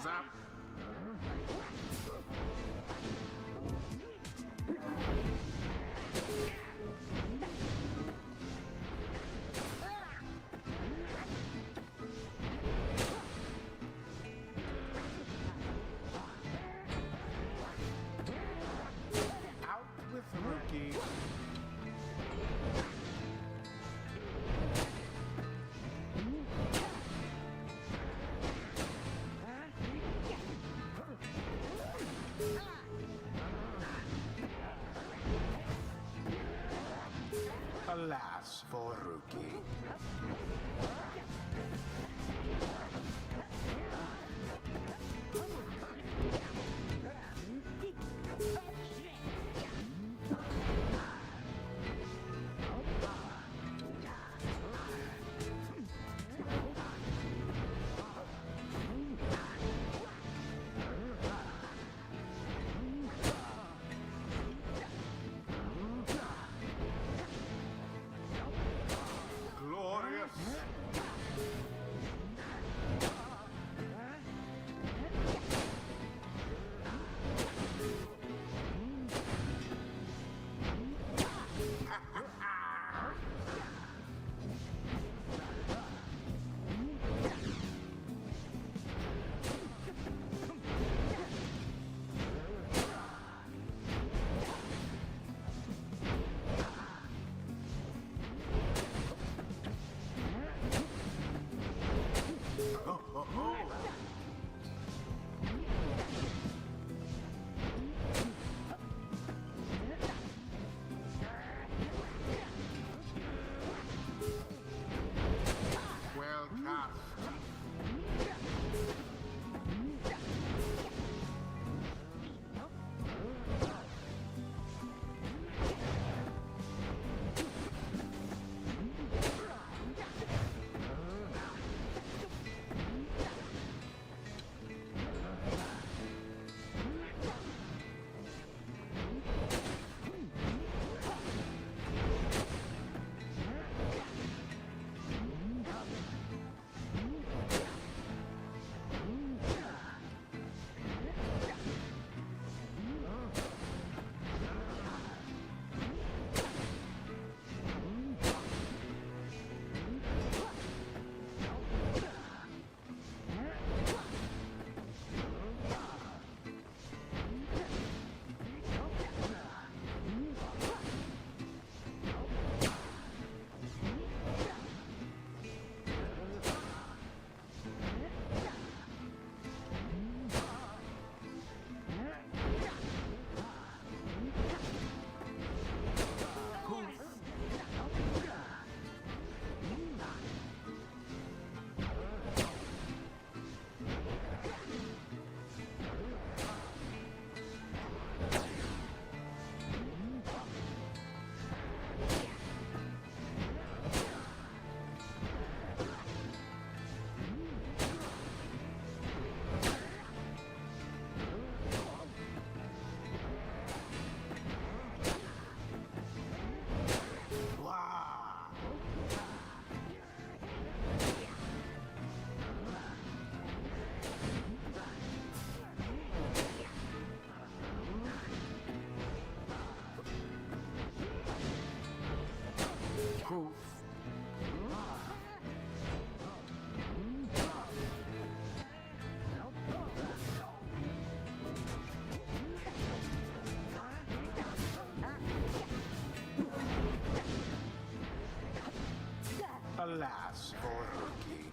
Zap. Out with rookie. Alas for rookie. Glorious. Oh, oh, oh. Well cast. Wow. Proof. Alas for rookie.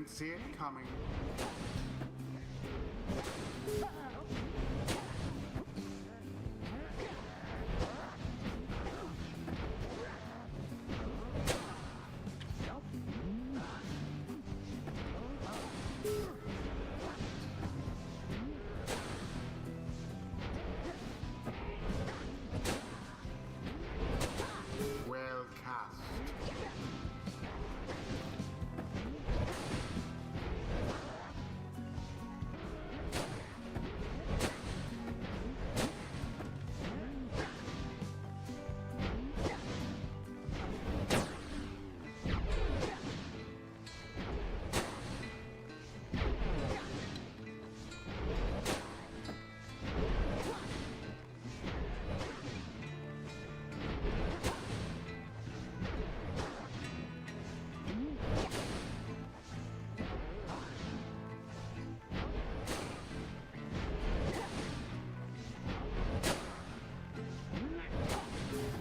Didn't see it coming. Well cast.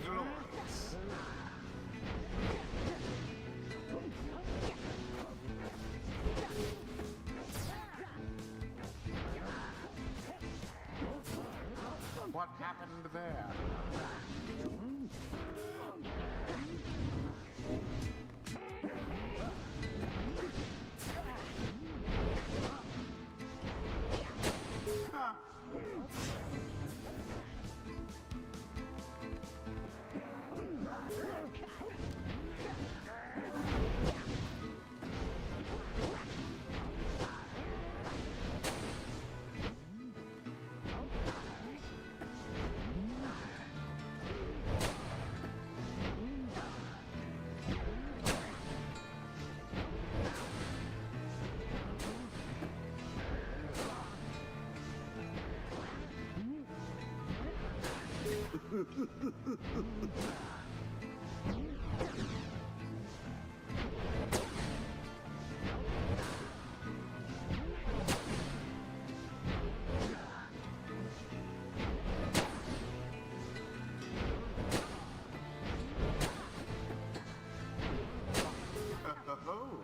Glorious. What happened there? Oh.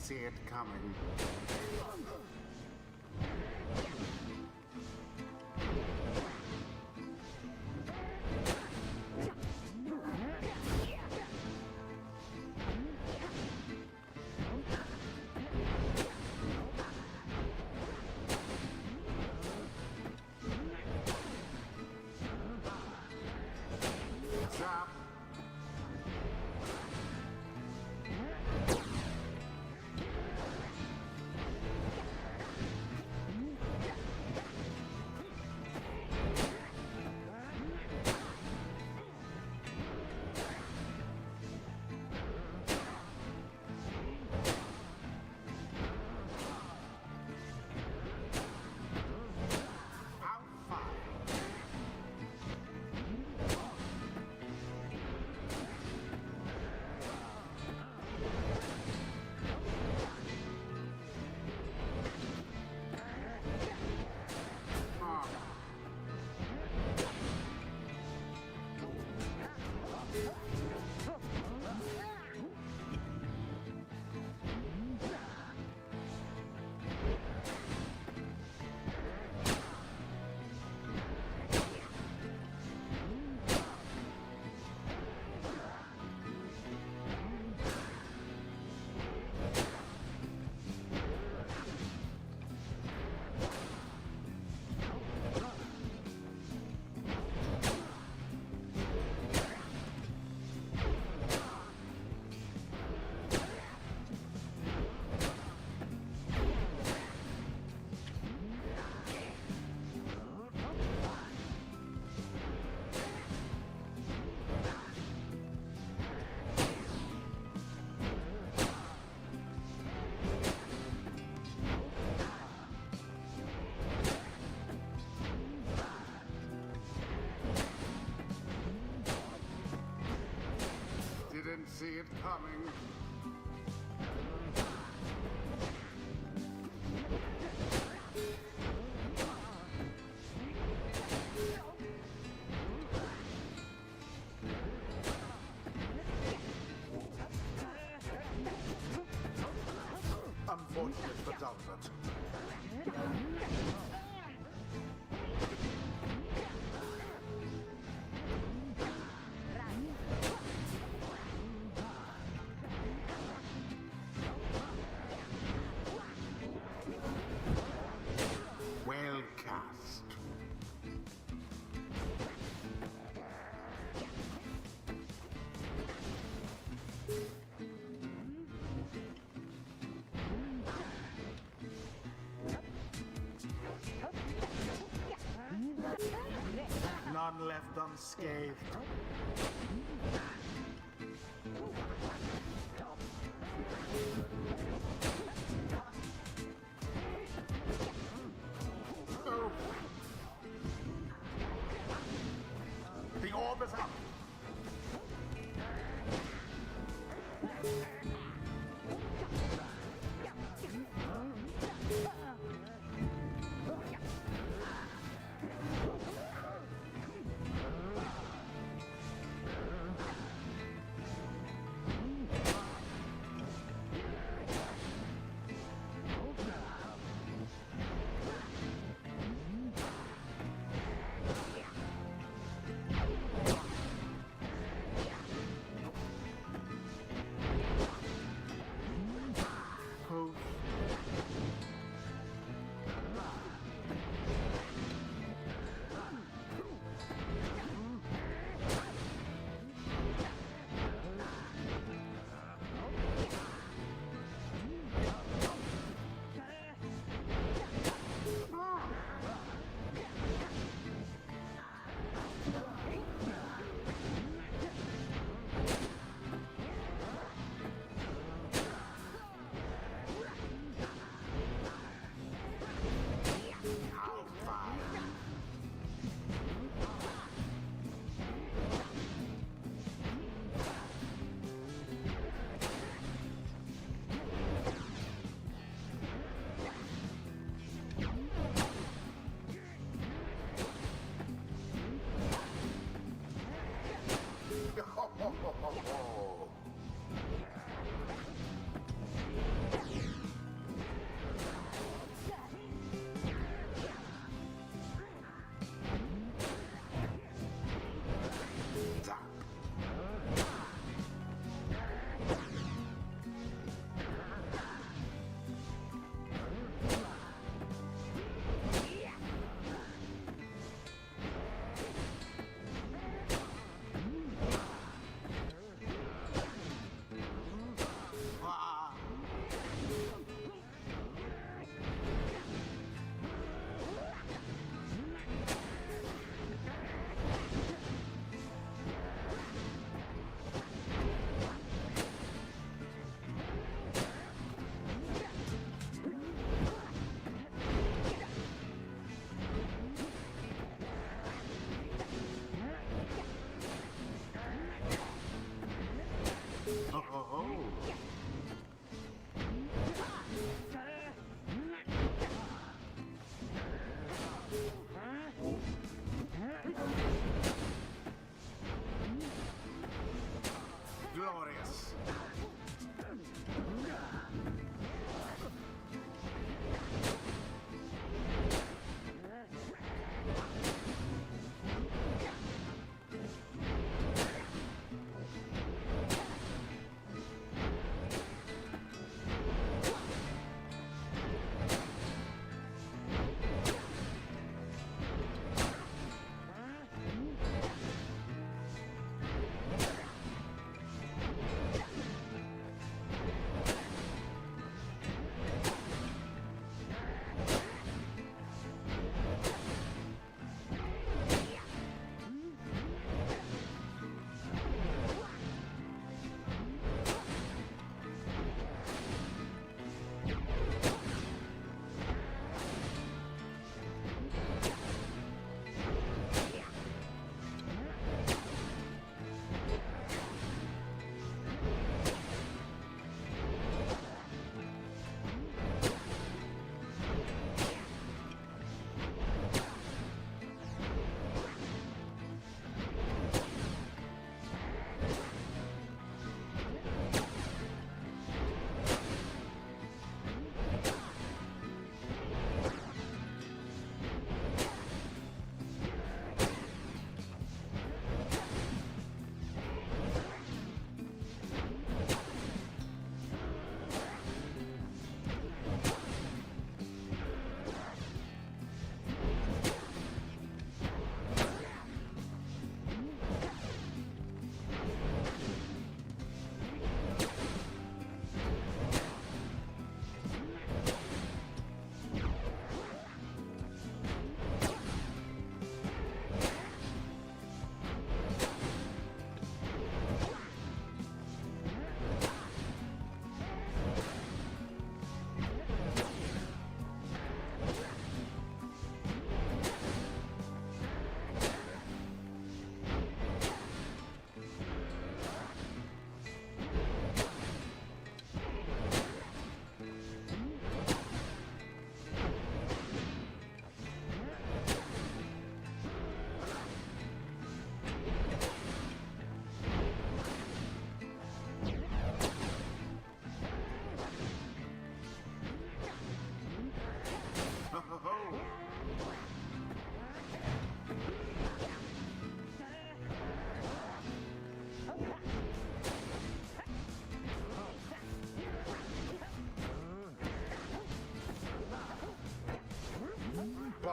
see it coming. Zap. Didn't see it coming. Unfortunate for Delbert. Well cast. None left unscathed. Oh. The orb is up.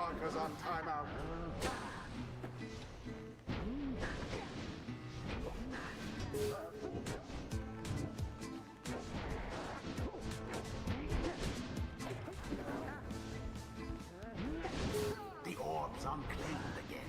Parker's on timeout. The orb's unclaimed again.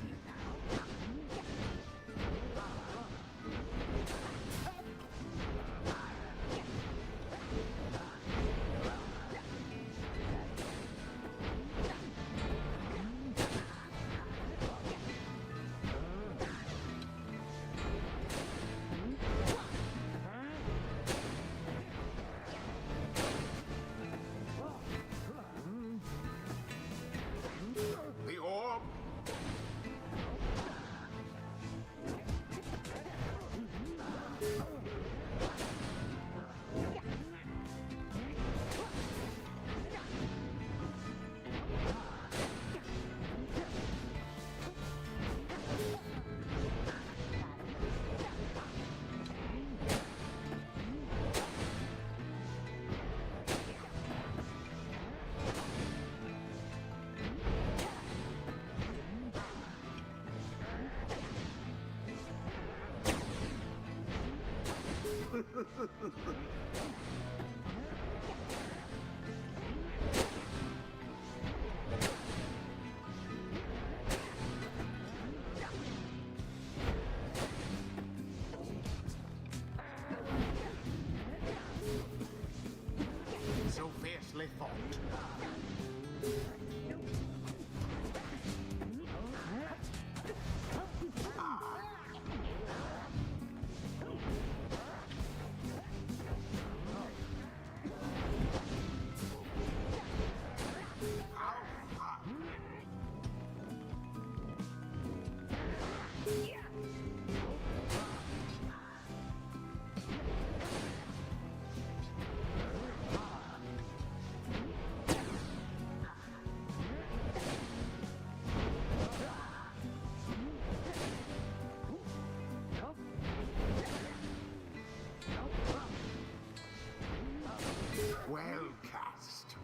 The orb. So fiercely fought. Well cast.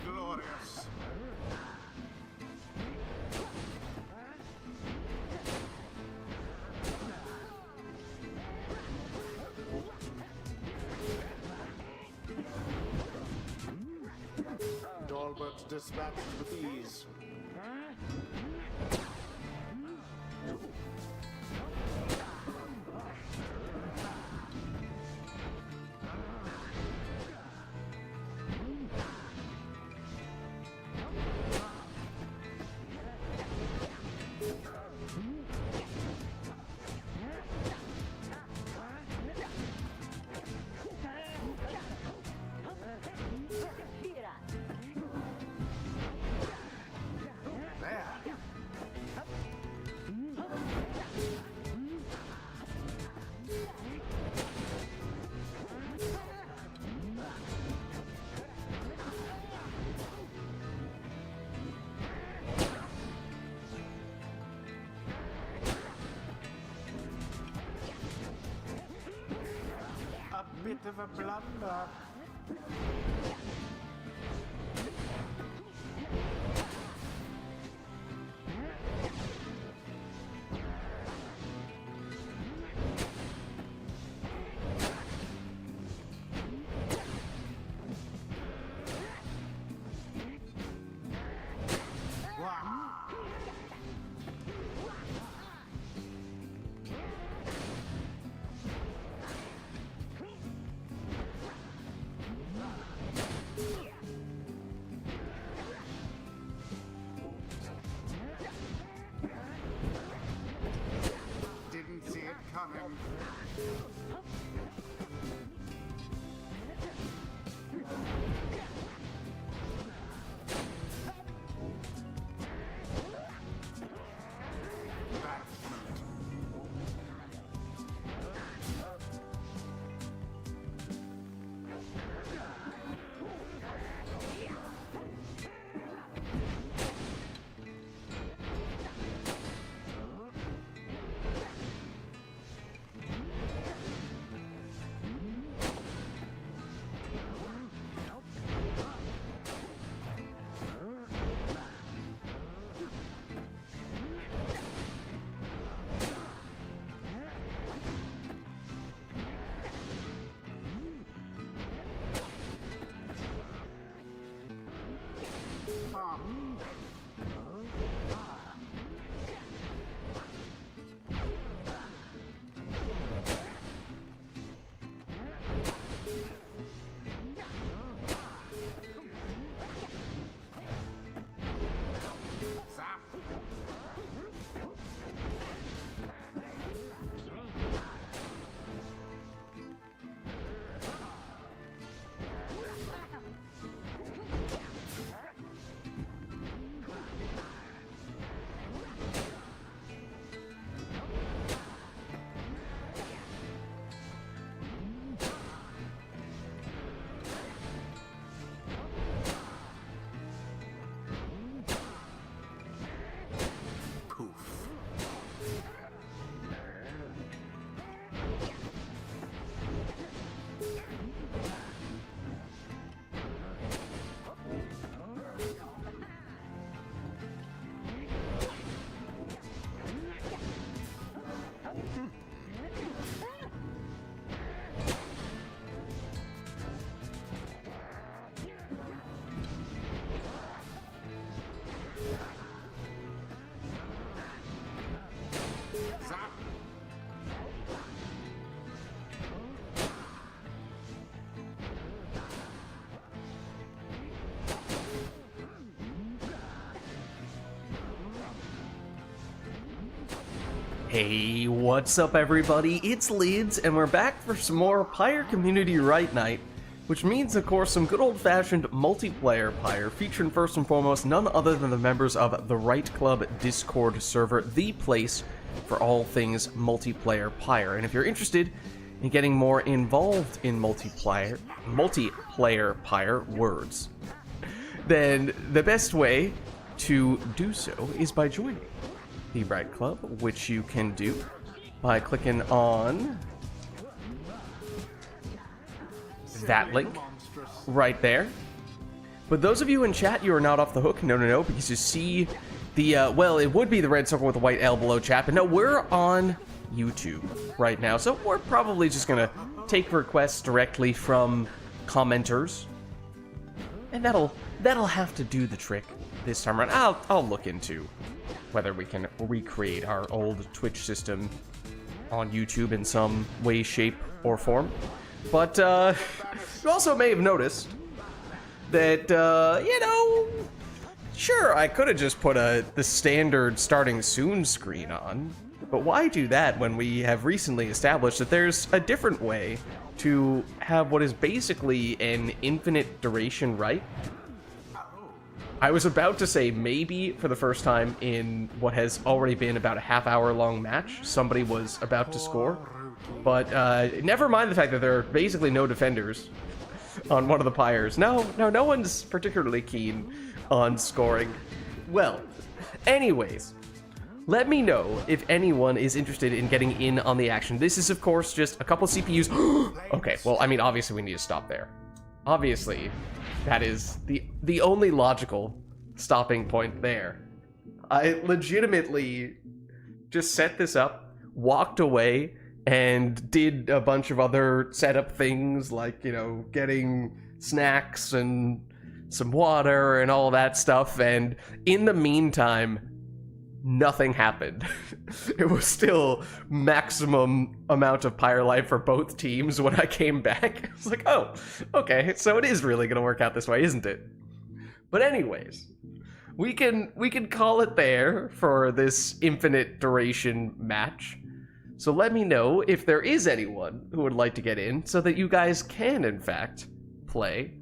Glorious. Dalbert dispatched with ease. There. A bit of a blunder. Wow. Hey, what's up everybody? It's Lids, and we're back for some more PYRE Community RITE Night, which means, of course, some good old-fashioned multiplayer PYRE, featuring first and foremost none other than the members of the RITE Club Discord server, the place for all things multiplayer PYRE. And if you're interested in getting more involved in multiplayer PYRE words, then the best way to do so is by joining the RITE Club, which you can do by clicking on that link right there. But those of you in chat, you are not off the hook. No, because you see the, well, it would be the red circle with the white L below chat, but no, we're on YouTube right now, so we're probably just gonna take requests directly from commenters, and that'll have to do the trick this time around. I'll look into whether we can recreate our old Twitch system on YouTube in some way, shape, or form. But you also may have noticed that, you know, sure, I could have just put the standard starting soon screen on, but why do that when we have recently established that there's a different way to have what is basically an infinite duration RITE? I was about to say maybe for the first time in what has already been about a half-hour-long match, somebody was about to score. But never mind the fact that there are basically no defenders on one of the pyres. No one's particularly keen on scoring. Well, anyways, let me know if anyone is interested in getting in on the action. This is, of course, just a couple CPUs. Okay, well, I mean, obviously we need to stop there. Obviously, that is the only logical stopping point there. I legitimately just set this up, walked away, and did a bunch of other setup things like, you know, getting snacks and some water and all that stuff, and in the meantime, nothing happened. It was still maximum amount of pyre life for both teams when I came back. I was like, oh, okay, so it is really gonna work out this way, isn't it? But anyways, we can call it there for this infinite duration match. So let me know if there is anyone who would like to get in so that you guys can, in fact, play.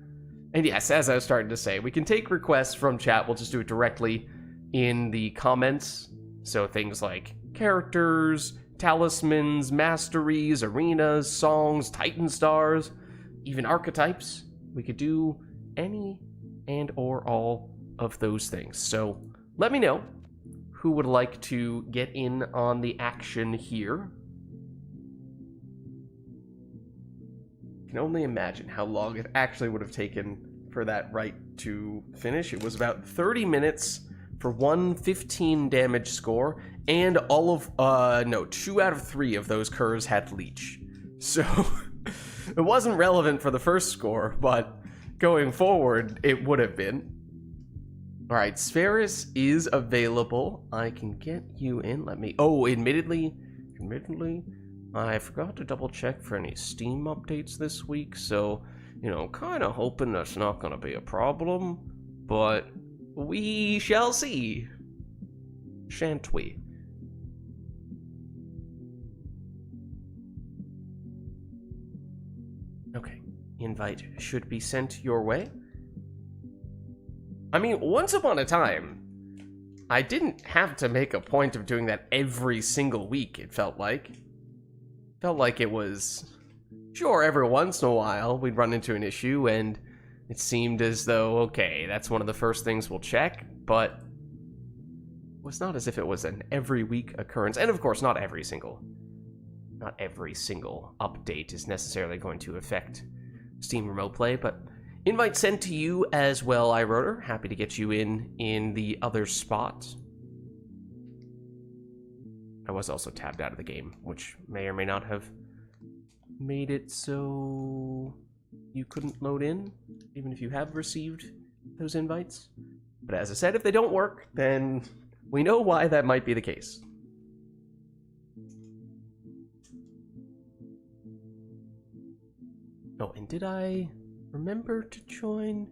And yes, as I was starting to say, we can take requests from chat. We'll just do it directly in the comments. So things like characters, talismans, masteries, arenas, songs, titan stars, even archetypes. We could do any and or all of those things. So let me know who would like to get in on the action here. I can only imagine how long it actually would have taken for that RITE to finish. It was about 30 minutes for one 15 damage score, and all of, no, 2 out of 3 of those curs had leech. So, it wasn't relevant for the first score, but going forward, it would have been. Alright, Spheris is available. I can get you in. Let me... Oh, admittedly, I forgot to double check for any Steam updates this week, so, you know, kind of hoping that's not going to be a problem, but we shall see, shan't we? Okay, invite should be sent your way. I mean, once upon a time, I didn't have to make a point of doing that every single week, it felt like. Felt like it was, sure, every once in a while we'd run into an issue and it seemed as though, okay, that's one of the first things we'll check, but it was not as if it was an every week occurrence. And of course, not every single update is necessarily going to affect Steam Remote Play, but invite sent to you as well, iRotor. Happy to get you in the other spot. I was also tabbed out of the game, which may or may not have made it so you couldn't load in, even if you have received those invites. But as I said, if they don't work, then we know why that might be the case. Oh, and did I remember to join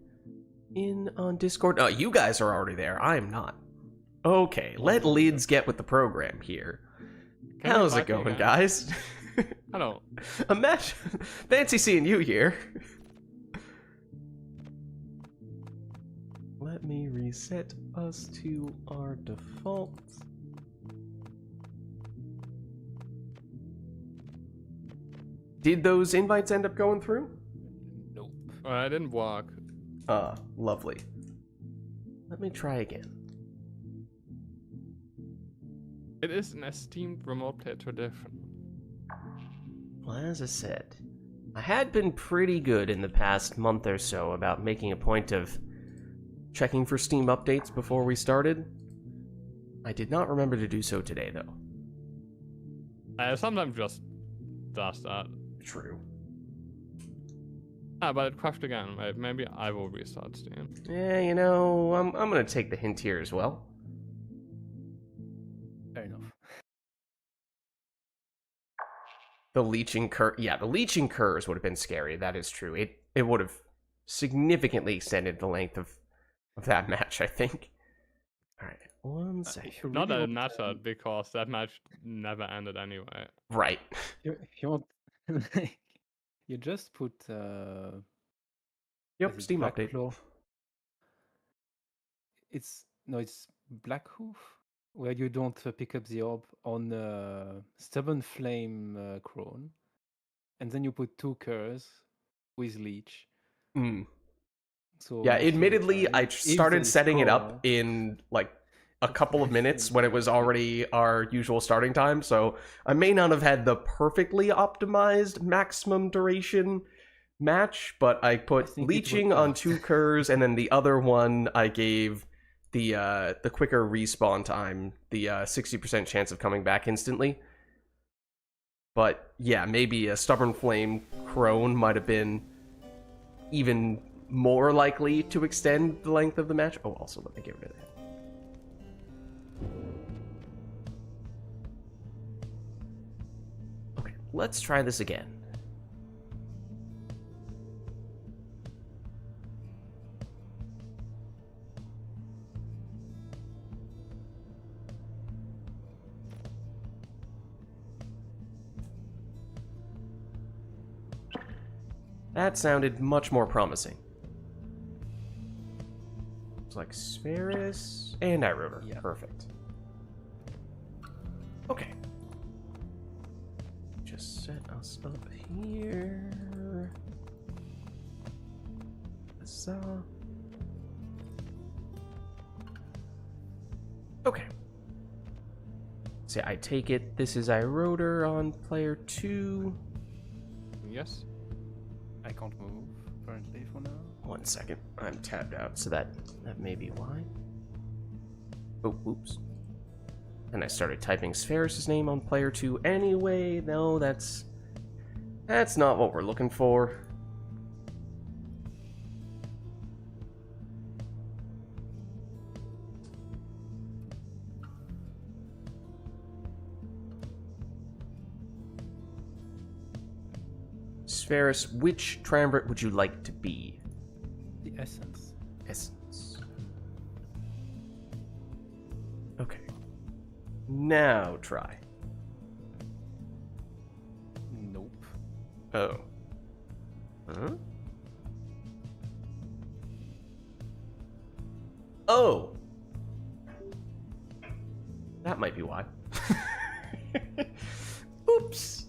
in on Discord? Oh, you guys are already there. I'm not. Okay, let Lids get with the program here. Can you How's it invite me going, again? guys? Hello. Imagine, fancy seeing you here. Let me reset us to our defaults. Did those invites end up going through? Nope. I didn't walk. Lovely. Let me try again. It is an esteemed remote play tradition. Well, as I said, I had been pretty good in the past month or so about making a point of checking for Steam updates before we started. I did not remember to do so today, though. I sometimes just does that. True. But it crashed again. Maybe I will restart Steam. Yeah, you know, I'm gonna take the hint here as well. Fair enough. The leeching cur, yeah, the leeching curs would have been scary. That is true. It would have significantly extended the length of that match, I think. All right, one second. If you Not that really it want, mattered, because that match never ended anyway. Right. if you want, you just put Yep. is it Steam Black update. Claw? It's Black Hoof, where you don't pick up the orb on Stubborn Flame Crone, and then you put 2 curs with Leech. Mm. So Yeah. most of the Admittedly, time, I if started they setting it up score, in like a it's couple of very minutes thin. when it was already our usual starting time, so I may not have had the perfectly optimized maximum duration match, but I put think it leeching would- on 2 curs, and then the other one I gave the quicker respawn time, the 60% chance of coming back instantly. But yeah, maybe a Stubborn Flame Crone might have been even more likely to extend the length of the match. Oh, also let me get rid of that. Okay, let's try this again. That sounded much more promising. It's like Spheris and Irover. Yeah. Perfect. Okay. Just set us up here. Huzzah. Okay. So I take it this is Iroder on player 2. Yes. I can't move currently for now. 1 second. I'm tabbed out, so that may be why. Oh, oops. And I started typing Spheris' name on player 2 anyway. No, that's not what we're looking for. Spheris, which triumvirate would you like to be? The Essence. Essence. Okay. Now try. Nope. Oh. Huh? Oh! That might be why. Oops.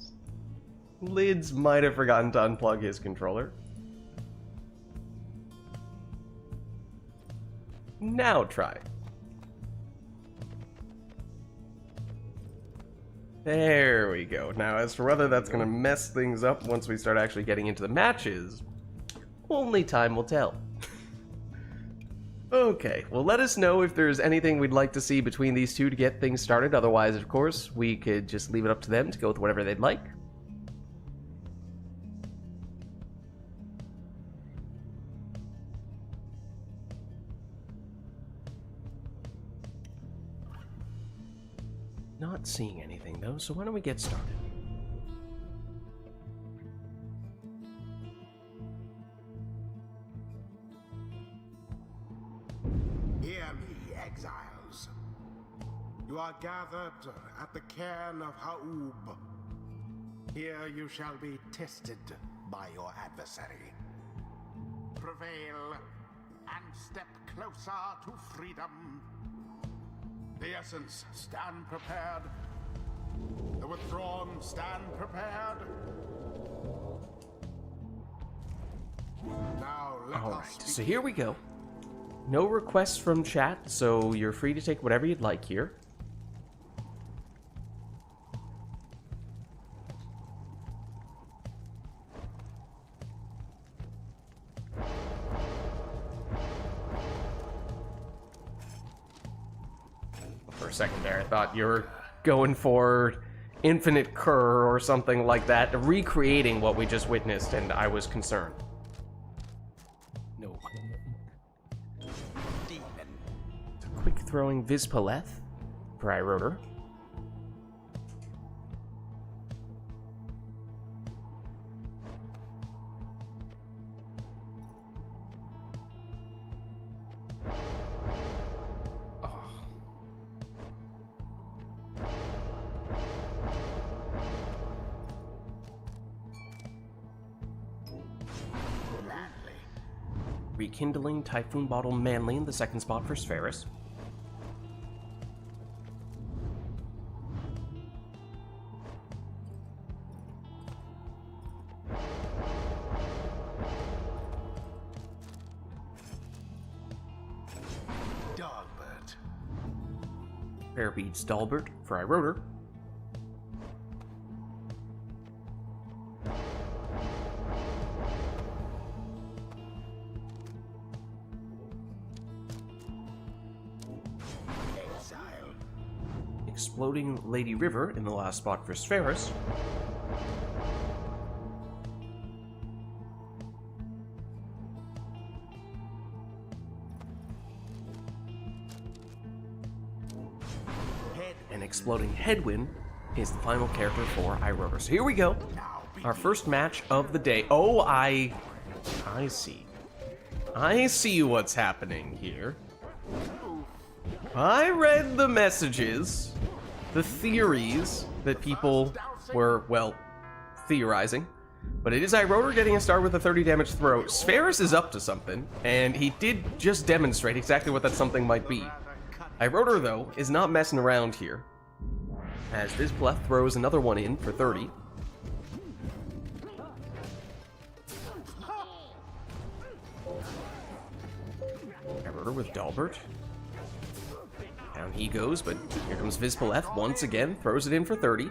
Lids might have forgotten to unplug his controller. Now try. There we go. Now, as for whether that's going to mess things up once we start actually getting into the matches, only time will tell. Okay, well, let us know if there's anything we'd like to see between these two to get things started. Otherwise, of course, we could just leave it up to them to go with whatever they'd like. Not seeing anything, though, so why don't we get started? Hear me, exiles. You are gathered at the cairn of Haub. Here you shall be tested by your adversary. Prevail and step closer to freedom. The Essence, stand prepared. The Withdrawn, stand prepared. Now let All us right, begin. so here we go. No requests from chat, so you're free to take whatever you'd like here. For a second there, I thought you were going for Infinite Cur or something like that, recreating what we just witnessed, and I was concerned. No. Quick throwing Vizpaleth for Iroder. Rekindling Typhoon Bottle Manly in the second spot for Spheris. Dogbert. Fairbeats Dalbert for Iroder. Exile. Exploding Lady River in the last spot for Spheris. And Exploding Headwind is the final character for Iroder. So here we go. Our first match of the day. Oh, I see. I see what's happening here. I read the messages, the theories that people were, well, theorizing. But it is Iroder getting a start with a 30 damage throw. Spheris is up to something, and he did just demonstrate exactly what that something might be. Iroder, though, is not messing around here, as Vizpleth throws another one in for 30. Iroder with Dalbert. Down he goes, but here comes Vizpaleth once again, throws it in for 30.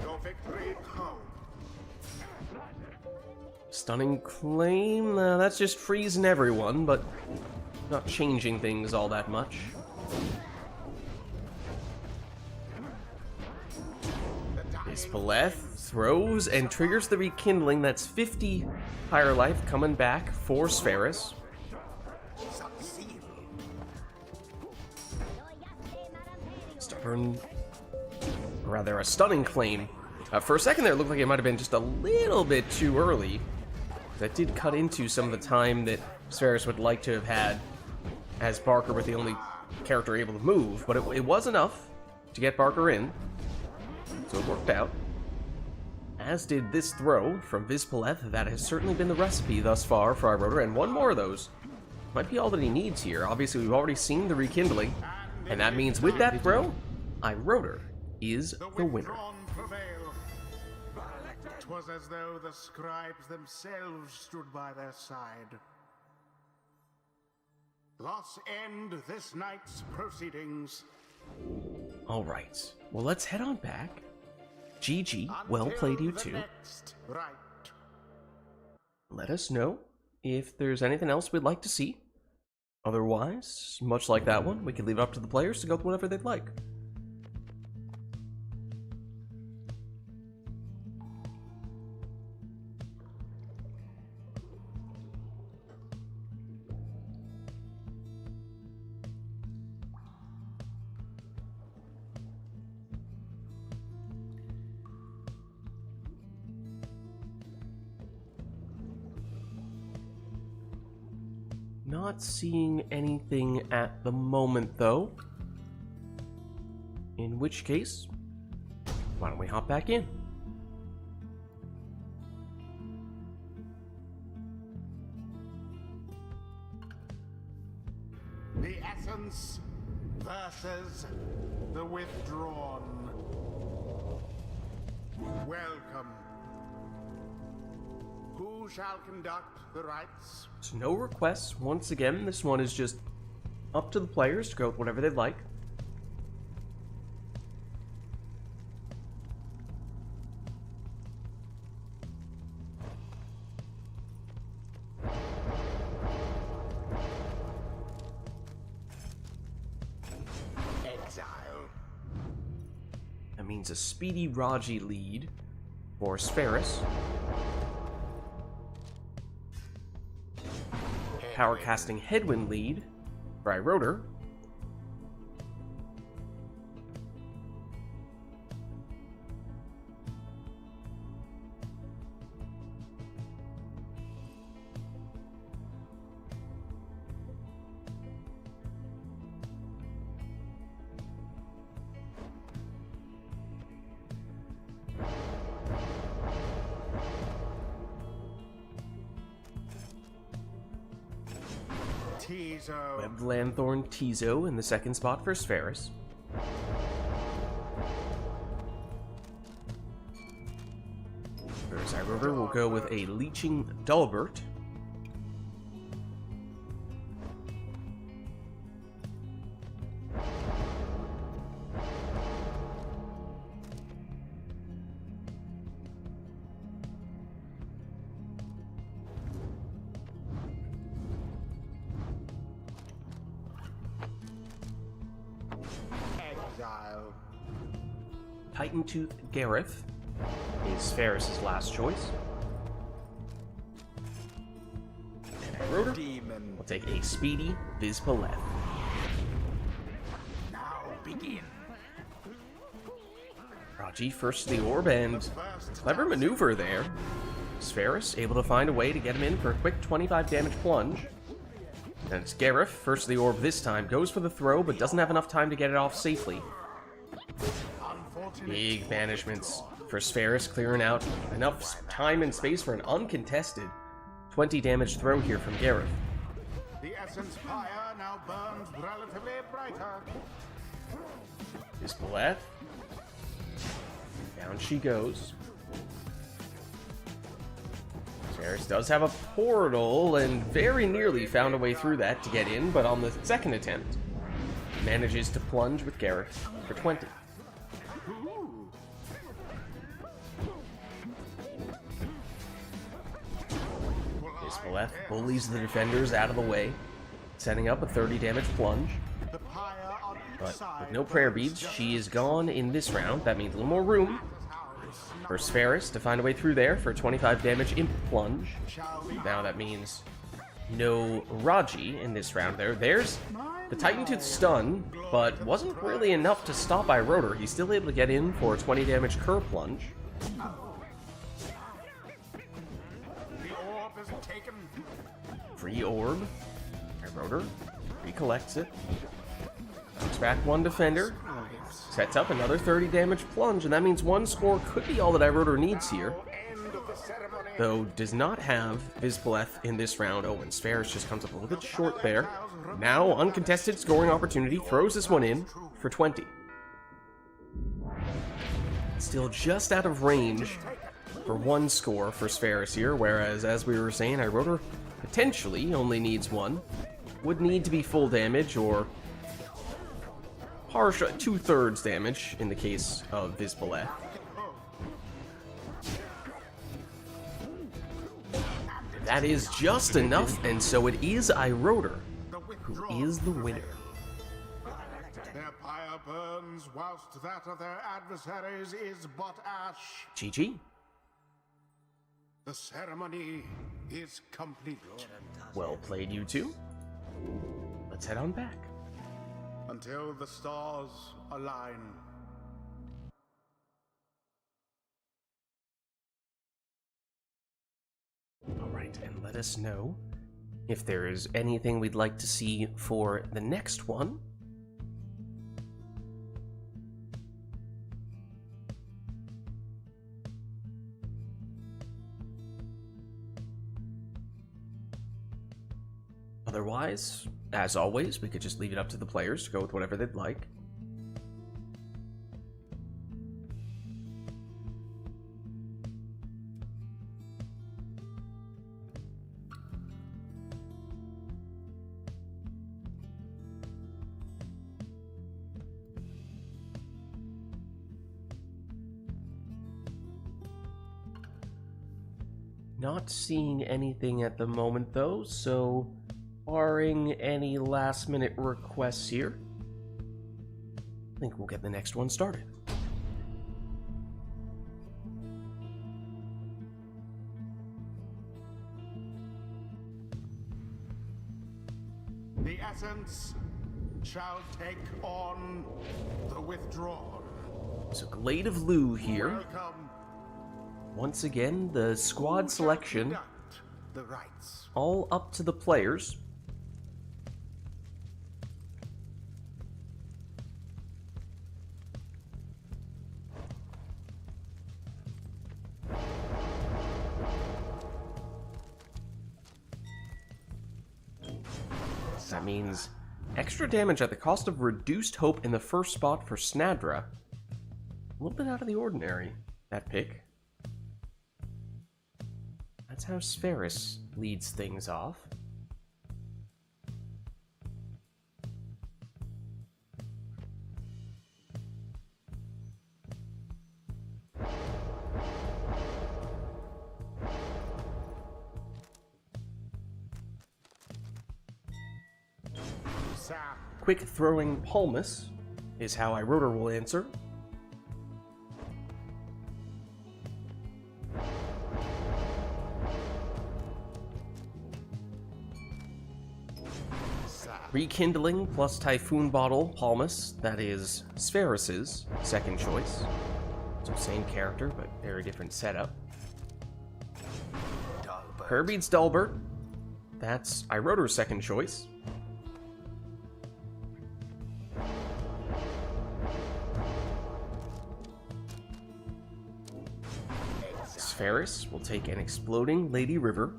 Your victory home. Stunning Claim, that's just freezing everyone, but not changing things all that much. Vizpaleth throws and triggers the rekindling. That's 50 higher life coming back for Spheris. Stubborn, or rather a Stunning Claim. For a second there, it looked like it might have been just a little bit too early. That did cut into some of the time that Spheris would like to have had, as Barker was the only character able to move, but it was enough to get Barker in, so it worked out. As did this throw from Vizpaleth. That has certainly been the recipe thus far for Iroder, and one more of those might be all that he needs here. Obviously, we've already seen the rekindling, and that means with that throw, Iroder is the winner. Withdrawn prevail. 'Twas as though the scribes themselves stood by their side. Thus end this night's proceedings. All right, well, let's head on back. GG, well played you Until the two. next rite. Let us know if there's anything else we'd like to see. Otherwise, much like that one, we can leave it up to the players to go through whatever they'd like. Not seeing anything at the moment, though. In which case, why don't we hop back in? The essence versus the withdrawn. Welcome. Who shall conduct the rites? So no requests. Once again, this one is just up to the players to go with whatever they'd like. Exile. That means a speedy Raji lead for Spheris. Power casting Headwind lead for Iroder. Tizo. Webbed Lanthorn Tizo in the second spot for Spheris. Whereas Iroder will go with a Leeching Dalbert. Exile. Titan Tooth Gareth is Ferris's last choice. And Iroder Demon. will take a speedy Vizpaleth. Now begin. Raji first to the orb, and clever maneuver there. Spheris able to find a way to get him in for a quick 25 damage plunge. And it's Gareth, first to the orb this time, goes for the throw, but doesn't have enough time to get it off safely. Big banishments for Spheris, clearing out enough time and space for an uncontested 20 damage throw here from Gareth. The essence fire now burns relatively brighter. Vizpaleth. Down she goes. Spheris does have a portal and very nearly found a way through that to get in, but on the second attempt, manages to plunge with Gareth for 20. Vizpaleth bullies the defenders out of the way, setting up a 30 damage plunge. The pyre on each But side. with no prayer beads, she is gone in this round. That means a little more room for Spheris to find a way through there for a 25 damage imp plunge. Now that means no Raji in this round there. There's the Titan Tooth stun, but wasn't really enough to stop Iroder. He's still able to get in for a 20 damage Cur plunge. The orb is taken. Free orb. Iroder recollects it. Knocks back one defender. Sets up another 30 damage plunge, and that means one score could be all that Iroder needs here. End of the ceremony. Though does not have Vizpaleth in this round. Oh, and Spheris just comes up a little bit short there. Now, uncontested scoring opportunity, throws this one in for 20. Still just out of range for one score for Spheris here, whereas, as we were saying, Iroder potentially only needs one. Would need to be full damage, or partial, 2/3 damage in the case of Vizpaleth. That is just enough, and so it is Iroder who is the winner. Their pyre burns whilst that of their adversaries is but ash. GG. The ceremony is complete. Well played, you two. Let's head on back. Until the stars align. Alright, and let us know if there is anything we'd like to see for the next one. Otherwise, as always, we could just leave it up to the players to go with whatever they'd like. Not seeing anything at the moment, though, so barring any last-minute requests here, I think we'll get the next one started. The essence shall take on the withdrawn. So Glade of Lu here. Welcome. Once again, the squad selection, Conduct the rites. all up to the players. That means extra damage at the cost of reduced hope in the first spot for Snadra. A little bit out of the ordinary, that pick. That's how Spherus leads things off. Quick throwing Palmus is how Iroder will answer. Rekindling plus Typhoon Bottle Palmus, that is Spherus's second choice. So same character, but very different setup. Herbead's Dulbert, that's Iroder's second choice. Spherus will take an Exploding Lady River.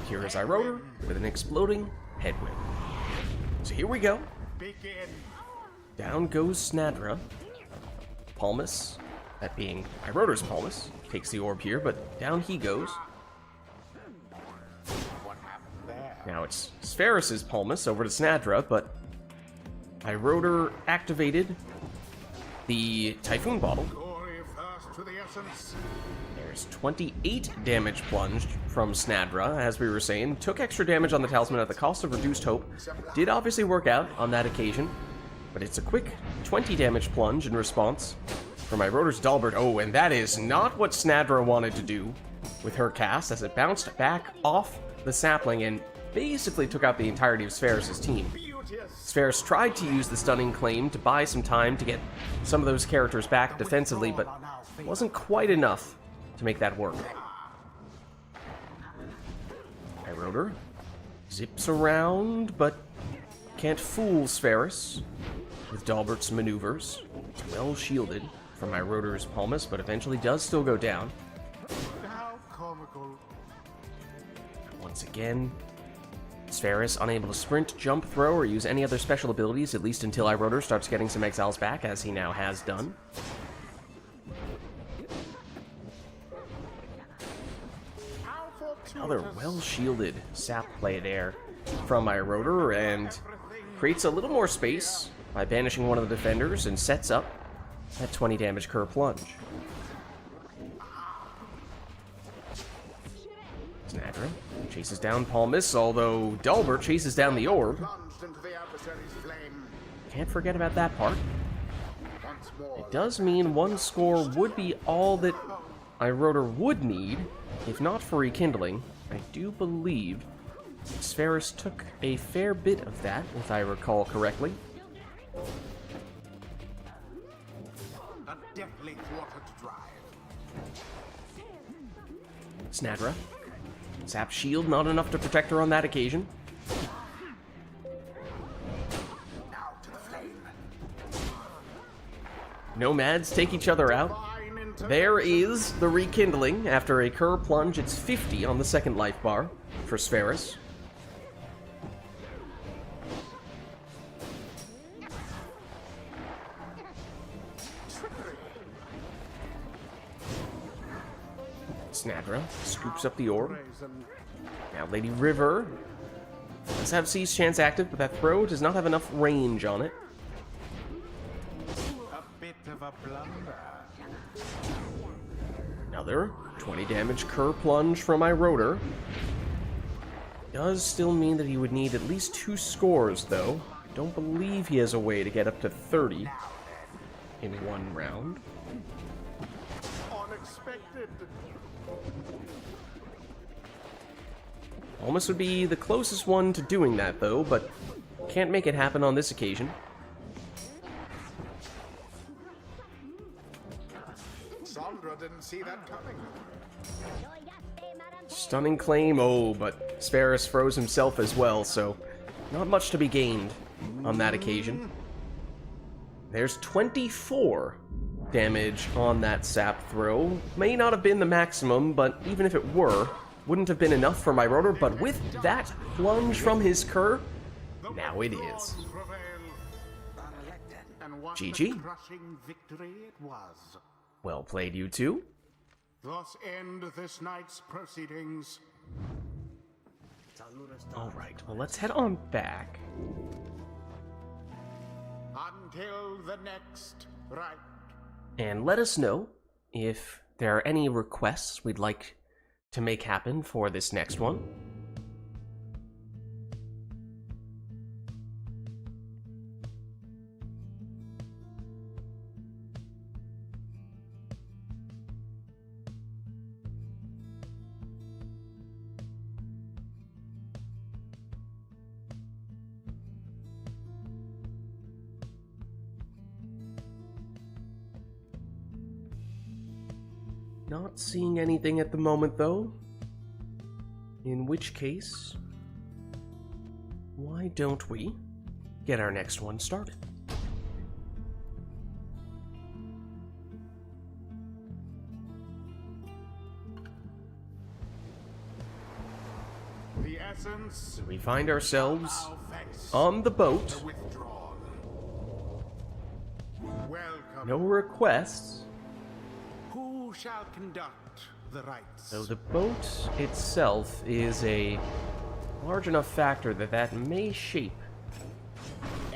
Here is Iroder with an Exploding Headwind. So here we go. Begin. Down goes Snadra. Palmus, that being Iroder's Palmus, takes the orb here, but down he goes. What happened there? Now it's Spherus's Palmus over to Snadra, but Iroder activated the Typhoon Bottle. Glory first to the essence. There's 28 damage plunged from Snadra, as we were saying. Took extra damage on the Talisman at the cost of reduced hope. Did obviously work out on that occasion, but it's a quick 20 damage plunge in response from Iroder's Dulbert. Oh, and that is not what Snadra wanted to do with her cast, as it bounced back off the sapling and basically took out the entirety of Spherus' team. Spherus tried to use the Stunning Claim to buy some time to get some of those characters back defensively, but it wasn't quite enough to make that work. Iroder zips around, but can't fool Spherus with Dalbert's maneuvers. It's well shielded from Iroder's Palmus, but eventually does still go down. How comical. Once again, Spherus unable to sprint, jump, throw, or use any other special abilities, at least until Iroder starts getting some exiles back, as he now has done. Another well-shielded sap play there from Iroder, and creates a little more space by banishing one of the defenders and sets up that 20 damage Cur Plunge. Snadra chases down Palmus, although Dulbert chases down the orb. Plunged into the adversary's flame. Can't forget about that part. Once more. It does mean one score would be all that Iroder would need, if not for rekindling. I do believe Spherus took a fair bit of that, if I recall correctly. A deathly water to drive. Snadra. Sap shield, not enough to protect her on that occasion. Now to the flame. Nomads take each other out. Divine intervention. There is the rekindling. After a Cur plunge, it's 50 on the second life bar for Spheris. Snadra scoops up the orb. Brazen. Now Lady River does have Seize Chance active, but that throw does not have enough range on it. A bit of a blunder. Another 20 damage Cur plunge from my rotor. Does still mean that he would need at least 2 scores, though. I don't believe he has a way to get up to 30 in one round. Unexpected. Almost would be the closest one to doing that, though, but can't make it happen on this occasion. Sandra didn't see that coming. Stunning claim, oh, but Spheris froze himself as well, so not much to be gained on that occasion. There's 24 damage on that sap throw. May not have been the maximum, but even if it were, wouldn't have been enough for my rotor, but with that plunge from his Cur, now it is. And what GG. a crushing victory it was. Well played, you two. Thus end this night's proceedings. Alright, well let's head on back. Until the next rite. And let us know if there are any requests we'd like to make happen for this next one. Not seeing anything at the moment, though. In which case, why don't we get our next one started? The essence We find ourselves now face on the boat. the withdrawn. Welcome. No requests, Who shall conduct the rites? though the boat itself is a large enough factor that may shape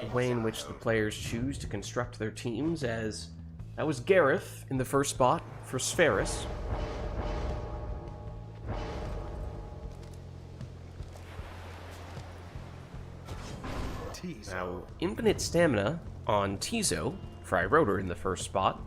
the way in which the players choose to construct their teams, as that was Gareth in the first spot for Spheris. Now, infinite stamina on Tizo for Iroder in the first spot.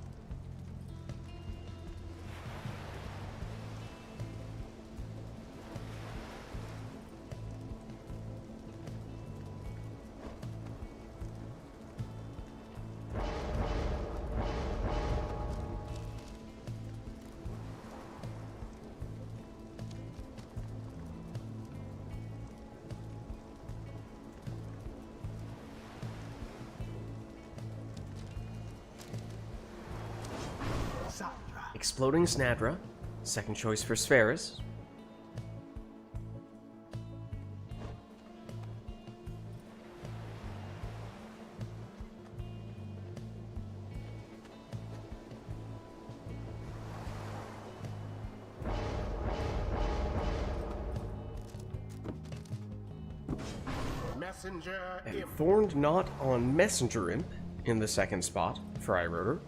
Exploding Snadra, second choice for Spheris. Messenger And Imp. Thorned Knot on Messenger Imp in the second spot for Iroder.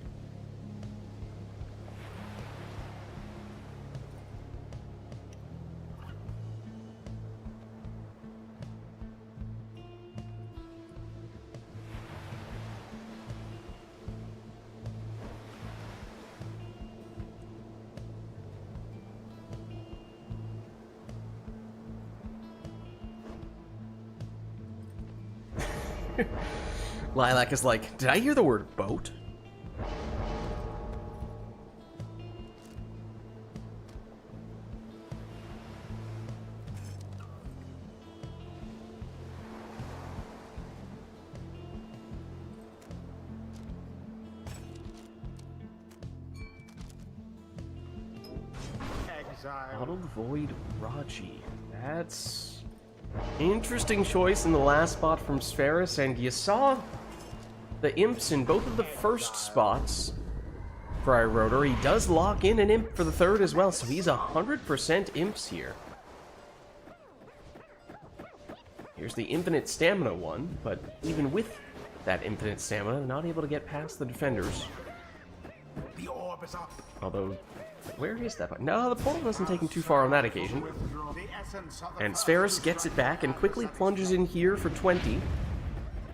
Lilac is like, did I hear the word boat? exile. Bottled Void Raji. That's interesting choice in the last spot from Spheris, and you saw the imps in both of the first spots for iRotor. He does lock in an imp for the third as well, so he's 100% imps here. Here's the infinite stamina one, but even with that infinite stamina, not able to get past the defenders. The orb is up. Although, where is that? No, the portal doesn't take him too far on that occasion. The essence of the And Spheris gets it back and quickly plunges in here for 20.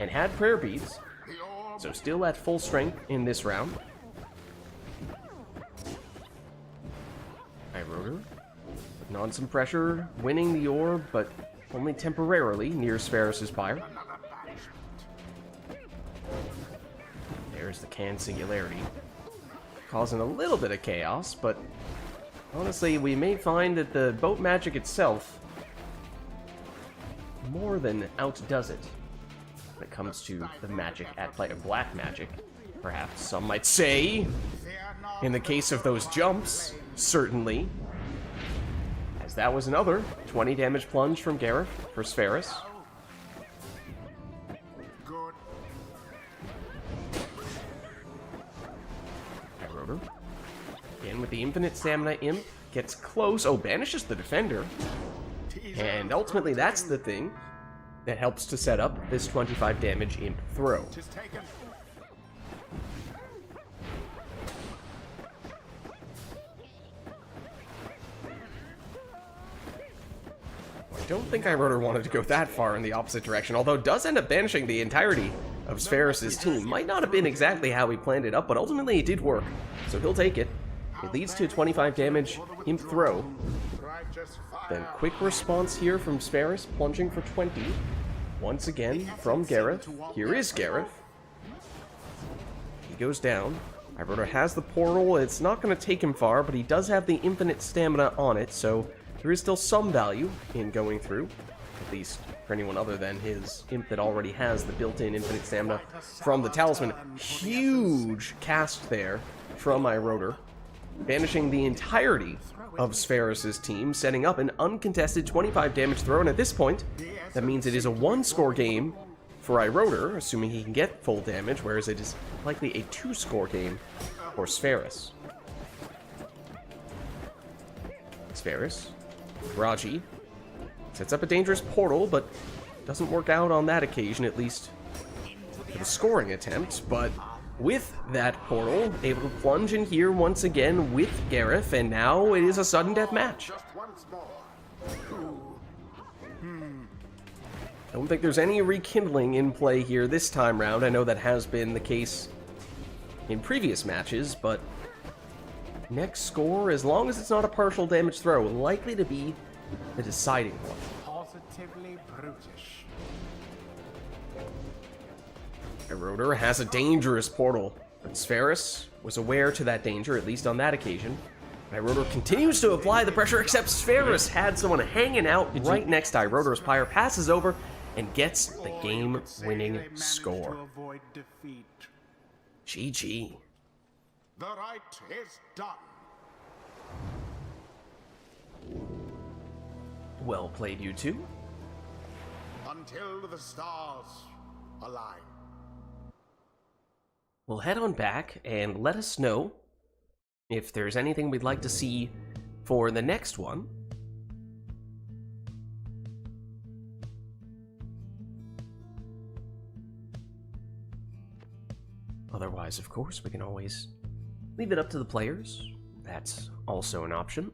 And had prayer beads, The orb. so still at full strength in this round. iRotor putting on some pressure, winning the orb, but only temporarily near Spheris' pyre. Another banishment. There's the can singularity, causing a little bit of chaos, but honestly, we may find that the boat magic itself more than outdoes it when it comes to the magic at play, of black magic, perhaps some might say. Fear not. In the case of those jumps, certainly. As that was another 20 damage plunge from Gareth for Spheris. Good. iRotor. Again with the infinite stamina imp. Gets close. Oh, banishes the defender. And ultimately that's the thing that helps to set up this 25 damage imp throw. Tis taken. I don't think iRotor wanted to go that far in the opposite direction, although does end up banishing the entirety of Spheris' team. Might not have been exactly how he planned it up, but ultimately it did work, so he'll take it. It leads to a 25 damage imp throw. Righteous fire. Then quick response here from Spheris, plunging for 20. Once again from Gareth. Here is Gareth. He goes down. iRotor has the portal. It's not going to take him far, but he does have the infinite stamina on it, so there is still some value in going through, at least for anyone other than his imp that already has the built-in infinite stamina from the talisman. Huge cast there from iRotor, banishing the entirety of Spheris' team, setting up an uncontested 25 damage throw, and at this point, that means it is a one-score game for iRotor, assuming he can get full damage, whereas it is likely a two-score game for Spheris. Spheris. Raji sets up a dangerous portal, but doesn't work out on that occasion, at least for the scoring attempt. But with that portal, able to plunge in here once again with Gareth, and now it is a sudden death match. Just once more. I don't think there's any rekindling in play here this time round. I know that has been the case in previous matches, but next score, as long as it's not a partial damage throw, likely to be the deciding one. Positively brutish. iRotor has a dangerous portal, but Spheris was aware to that danger, at least on that occasion. iRotor continues to apply the pressure, except Spheris had someone hanging out right next to iRotor's pyre, passes over, and gets the game-winning score. To avoid defeat. GG. The rite is done. Well played, you two. Until the stars align. We'll head on back and let us know if there's anything we'd like to see for the next one. Otherwise, of course, we can always leave it up to the players. That's also an option.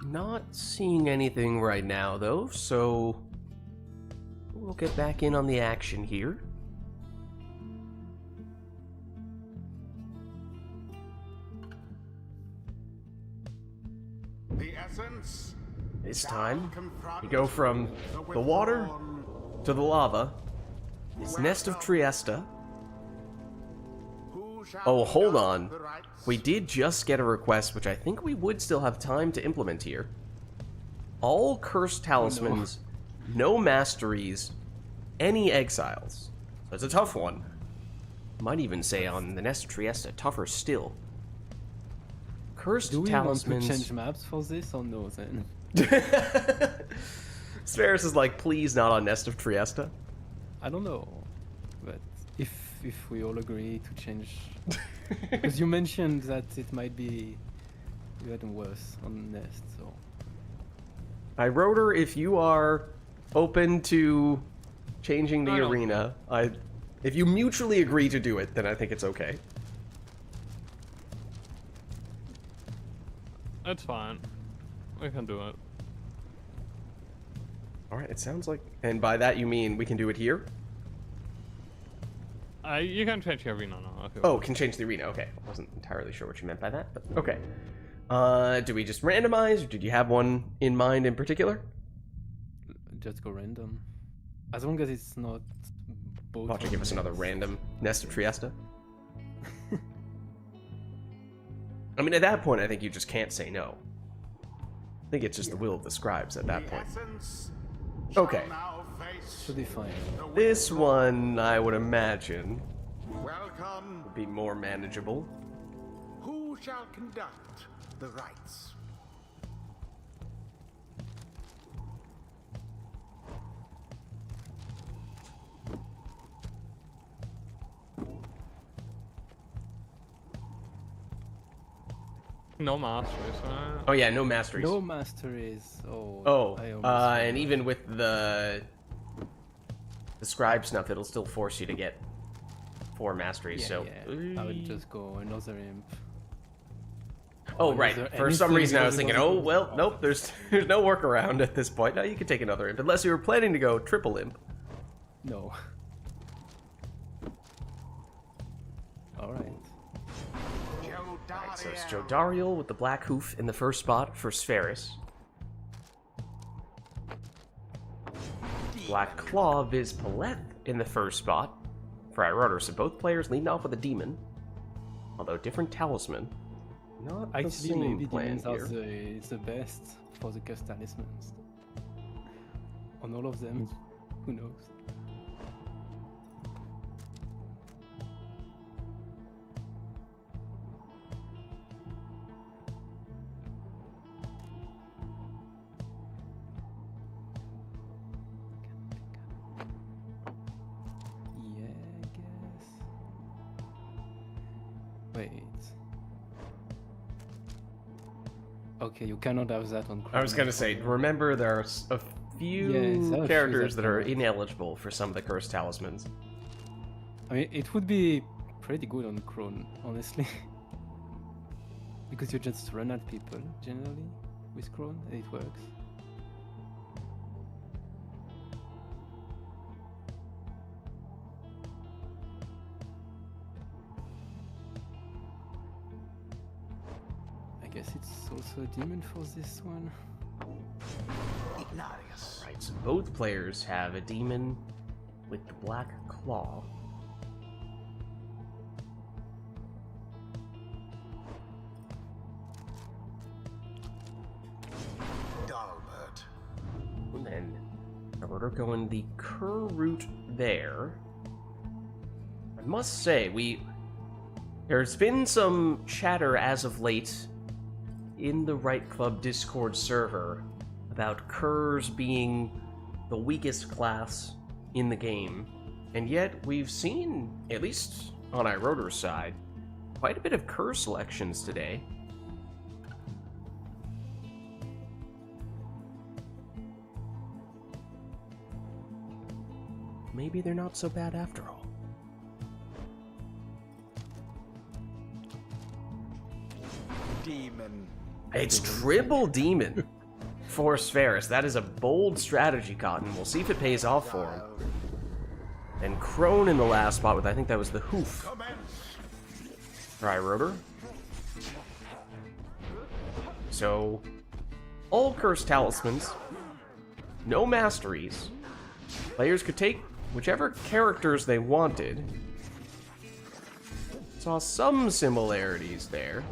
Not seeing anything right now, though, so we'll get back in on the action here. The essence. This time, we go from the water to the lava. This nest of Triesta. Oh, hold on. We did just get a request, which I think we would still have time to implement here. all cursed talismans, no masteries, any exiles. So it's a tough one. Might even say on the Nest of Trieste, tougher still. Cursed Do we talismans. want to change maps for this or no then? Sferis is like, please not on Nest of Trieste. I don't know, but if we all agree to change, because you mentioned that it might be even worse on Nest, so Rotor, if you are open to changing the I don't arena, if you mutually agree to do it, then I think it's okay. It's fine. We can do it. Alright, it sounds like... And by that you mean we can do it here? You can change the arena now. If you Oh, want. can change the arena. Okay. I wasn't entirely sure what you meant by that, but okay. Do we just randomize, or did you have one in mind in particular? just go random. As long as it's not both. Watch it give us another random Nest of Trieste. I mean, at that point, I think you just can't say no. I think it's just the will of the scribes at that point. Okay. Should be fine. This one, I would imagine, Welcome. would be more manageable. Who shall conduct the rites? No masteries, right? Oh yeah, no masteries. No masteries. Oh. Oh, I almost and forgot. even with the scribe snuff, it'll still force you to get 4 masteries. Yeah, so yeah. I would just go another imp. Oh Is right. there For some anything reason, I was thinking, oh possible? well, nope. There's no workaround at this point. No, you can take another imp, unless you were planning to go triple imp. No. Alright. Right, so it's Jodariel with the black hoof in the first spot for Sferis. Black Claw Viz Paleth in the first spot for Iroder. So both players leading off with a demon, although different talisman. Not the Actually, same maybe plan demons are here. the best for the cursed talismans. On all of them, who knows? Yeah, I guess. Wait. Okay, you cannot have that on. I was gonna say, remember there are a few Yes, I have characters few that are that cannot. ineligible for some of the cursed talismans. I mean, it would be pretty good on Krone, honestly. Because you just run at people, generally, with Krone, and it works. I guess it's also a demon for this one. Ignarius. Right, so both players have a demon with the black claw. Dalbert. And then we're going the Cur route there. I must say, there's been some chatter as of late in the RITE Club Discord server about Curs being the weakest class in the game. And yet we've seen, at least on Iroder's side, quite a bit of Cur selections today. Maybe they're not so bad after all. Demon. It's triple demon for Sferis. That is a bold strategy, Cotton. We'll see if it pays off for him. And Crone in the last spot with, I think that was the hoof. Rotor. So, all cursed talismans, no masteries. Players could take whichever characters they wanted. Saw some similarities there.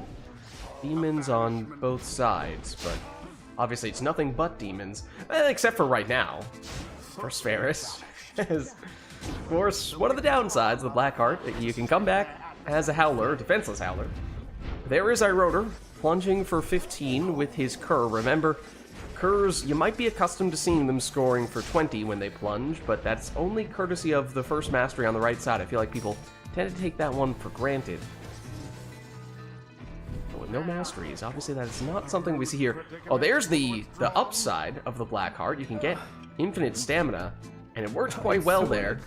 Demons on both sides, but Obviously, it's nothing but demons, except for right now, for Spheris. Of course, one of the downsides of the Black Heart, you can come back as a Howler, defenseless Howler. There is Iroder, plunging for 15 with his Cur. Remember, Curs, you might be accustomed to seeing them scoring for 20 when they plunge, but that's only courtesy of the first mastery on the right side. I feel like people tend to take that one for granted. But with no masteries, obviously that is not something we see here. Oh, there's the upside of the Black Heart. You can get infinite stamina, and it works quite well there.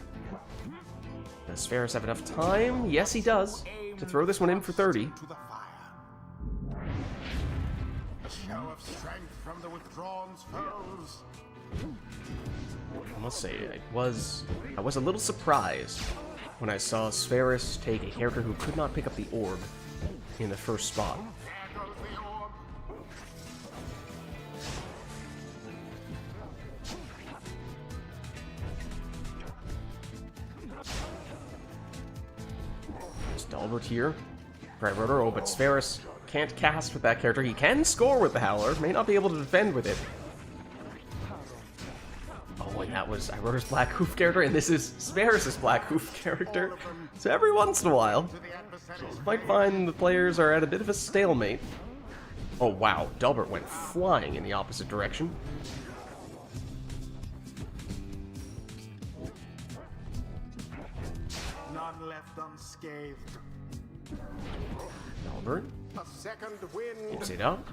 Does Spheris have enough time? Yes, he does, to throw this one in for 30. Show of strength from the withdrawn foes. I must say, I was a little surprised when I saw Spheris take a character who could not pick up the orb in the first spot. There goes the orb. There's Dalbert here. Right, Rotor. Oh, but Spheris can't cast with that character. He can score with the Howler, may not be able to defend with it. Oh, and that was Iroder's Black Hoof character, and this is Spheris' Black Hoof character. So every once in a while, you might find the players are at a bit of a stalemate. Oh wow, Dalbert went flying in the opposite direction. None left unscathed. Dalbert A second wind. gets it up.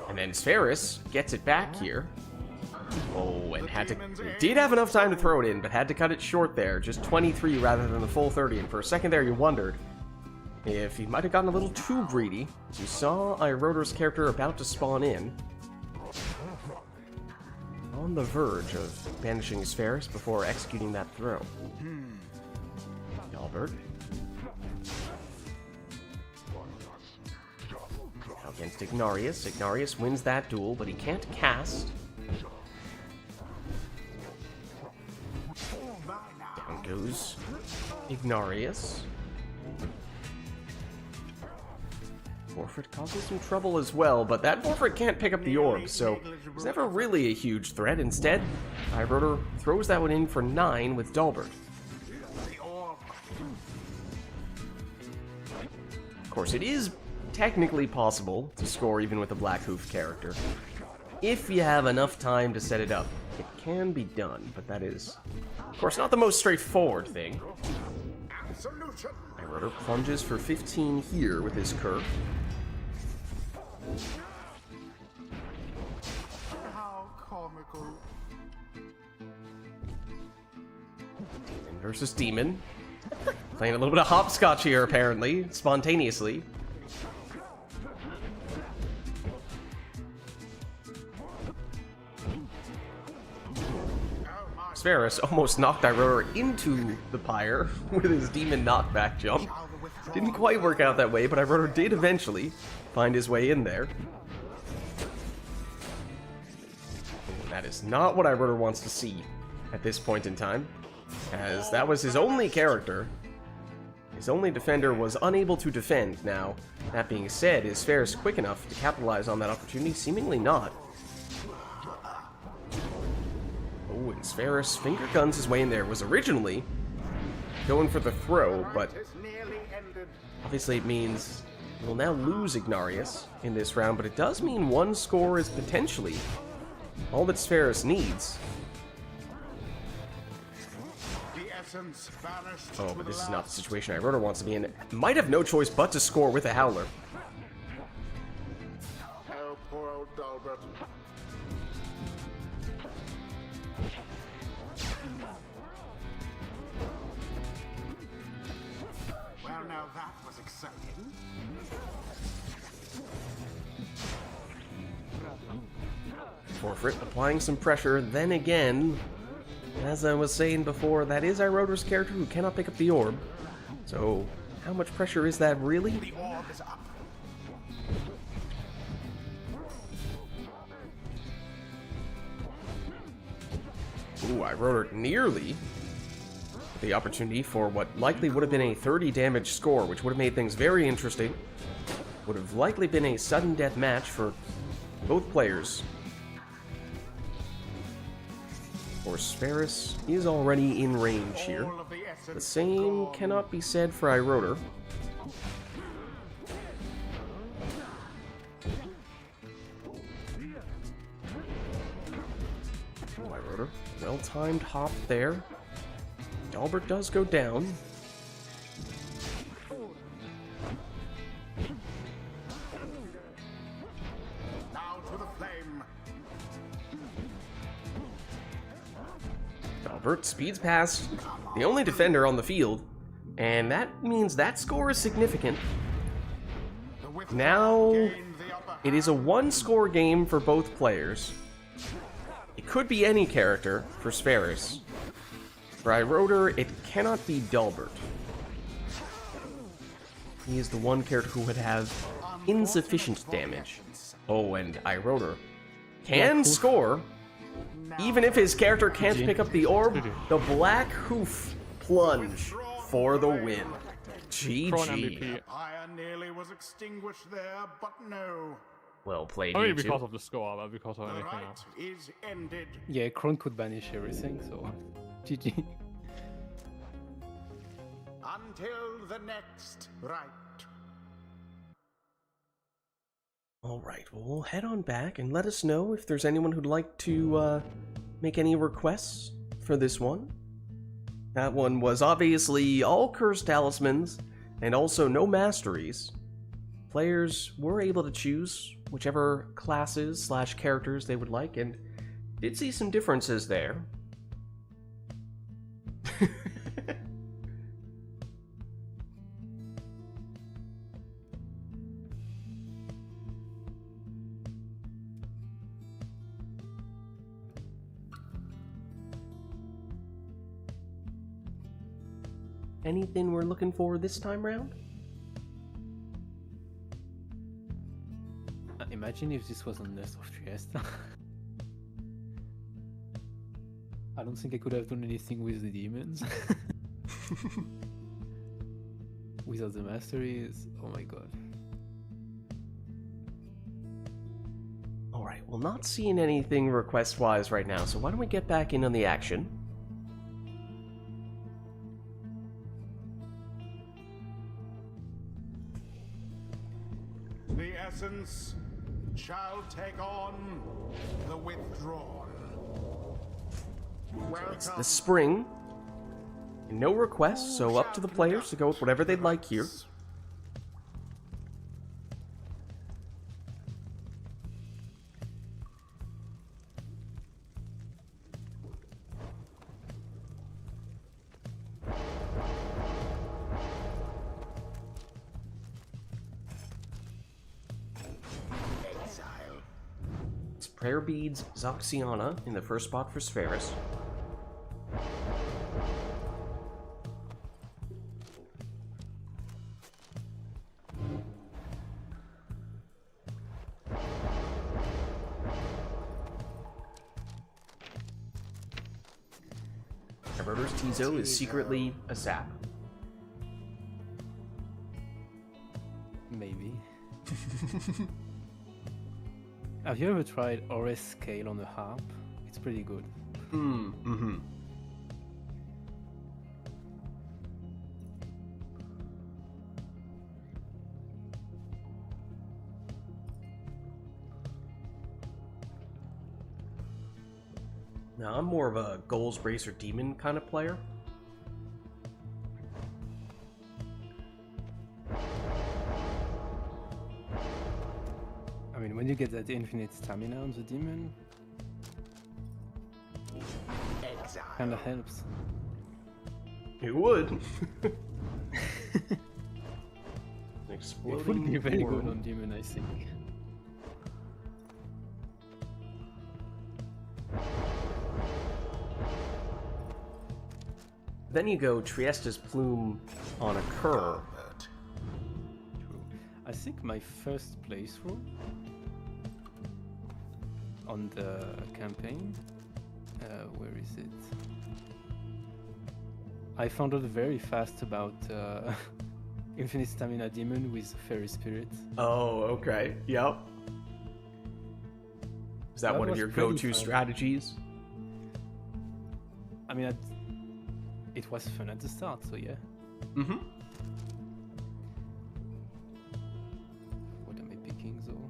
And then Spheris gets it back here. Oh, and did have enough time to throw it in, but had to cut it short there. Just 23 rather than the full 30. And for a second there, you wondered if he might have gotten a little too greedy. You saw Iroder's character about to spawn in, on the verge of banishing Spheris before executing that throw. Dalbert. Now against Ignarius. Ignarius wins that duel, but he can't cast. Down goes Ignarius. Forfeit causing some trouble as well, but that Forfeit can't pick up the orb, so it's never really a huge threat. Instead, Iroder throws that one in for 9 with Dalbert. Of course, it is technically possible to score even with a Black Hoof character. If you have enough time to set it up, it can be done, but that is, of course, not the most straightforward thing. Iroder plunges for 15 here with his Cur. How comical. Demon versus Demon. Playing a little bit of hopscotch here, apparently, spontaneously. Spheris almost knocked Iroder into the pyre with his demon knockback jump. Didn't quite work out that way, but Iroder did eventually find his way in there. And that is not what Iroder wants to see at this point in time, as that was his only character. His only defender was unable to defend. Now, that being said, is Spheris quick enough to capitalize on that opportunity? Seemingly not. Oh, and Spheris finger guns his way in there. Was originally going for the throw, but obviously it means we'll now lose Ignarius in this round, but it does mean one score is potentially all that Spheris needs. Oh, but this is not the situation Iroder wants to be in. Might have no choice but to score with a Howler. Oh, poor old Dalbert. Well, now that was exciting. Forfeit applying some pressure, then again, as I was saying before, that is Iroder's character who cannot pick up the orb. So, how much pressure is that really? The orb is up. Ooh, Iroder nearly the opportunity for what likely would have been a 30 damage score, which would have made things very interesting. Would have likely been a sudden death match for both players. Or Spheris is already in range here. All of the essence The same gone. cannot be said for Iroder. Oh, Iroder. Well-timed hop there. Dalbert does go down. Now to the flame. Dalbert speeds past the only defender on the field, and that means that score is significant. The withdrawn Now, gained the upper it is a hand. one-score game for both players. It could be any character for Spheris. For Iroder, it cannot be Dalbert. He is the one character who would have insufficient damage. Oh, and Iroder can score, even if his character can't pick up the orb. The Black Hoof plunge for the win. Prawn GG. MVP. Empire nearly was extinguished there, but no. Well played, Only you two. because of the score, but because of The anything right else. is ended. Yeah, Kron could banish everything, so GG. Until the next right. Alright, well, we'll head on back and let us know if there's anyone who'd like to make any requests for this one. That one was obviously all cursed talismans and also no masteries. Players were able to choose whichever classes / characters they would like, and did see some differences there. Anything we're looking for this time round? Imagine if this was on Nest of Trieste. I don't think I could have done anything with the demons. Without the masteries, oh my god. Alright, well, not seeing anything request-wise right now, so why don't we get back in on the action? The essence shall take on the withdrawn. Welcome. The spring. No requests, so up to the players to go with whatever they'd like here. Exile. It's Prayer Beads, Zoxiana in the first spot for Spheris. Rotor's Tizo is secretly a sap. Maybe. Have you ever tried RS scale on the harp? It's pretty good. Mm-hmm. Now, I'm more of a Goals Bracer Demon kind of player. I mean, when you get that infinite stamina on the demon, Exile. kind of helps. It would. It Exploding would be very good orb. on demon, I think. Then you go Trieste's Plume on a Cur. True. I think my first playthrough on the campaign, where is it? I found out very fast about Infinite Stamina Demon with Fairy Spirit. Oh, okay. Yep. Is that one of was your pretty go-to fun. strategies? I mean, it was fun at the start, so yeah. Mm-hmm. What am I picking though?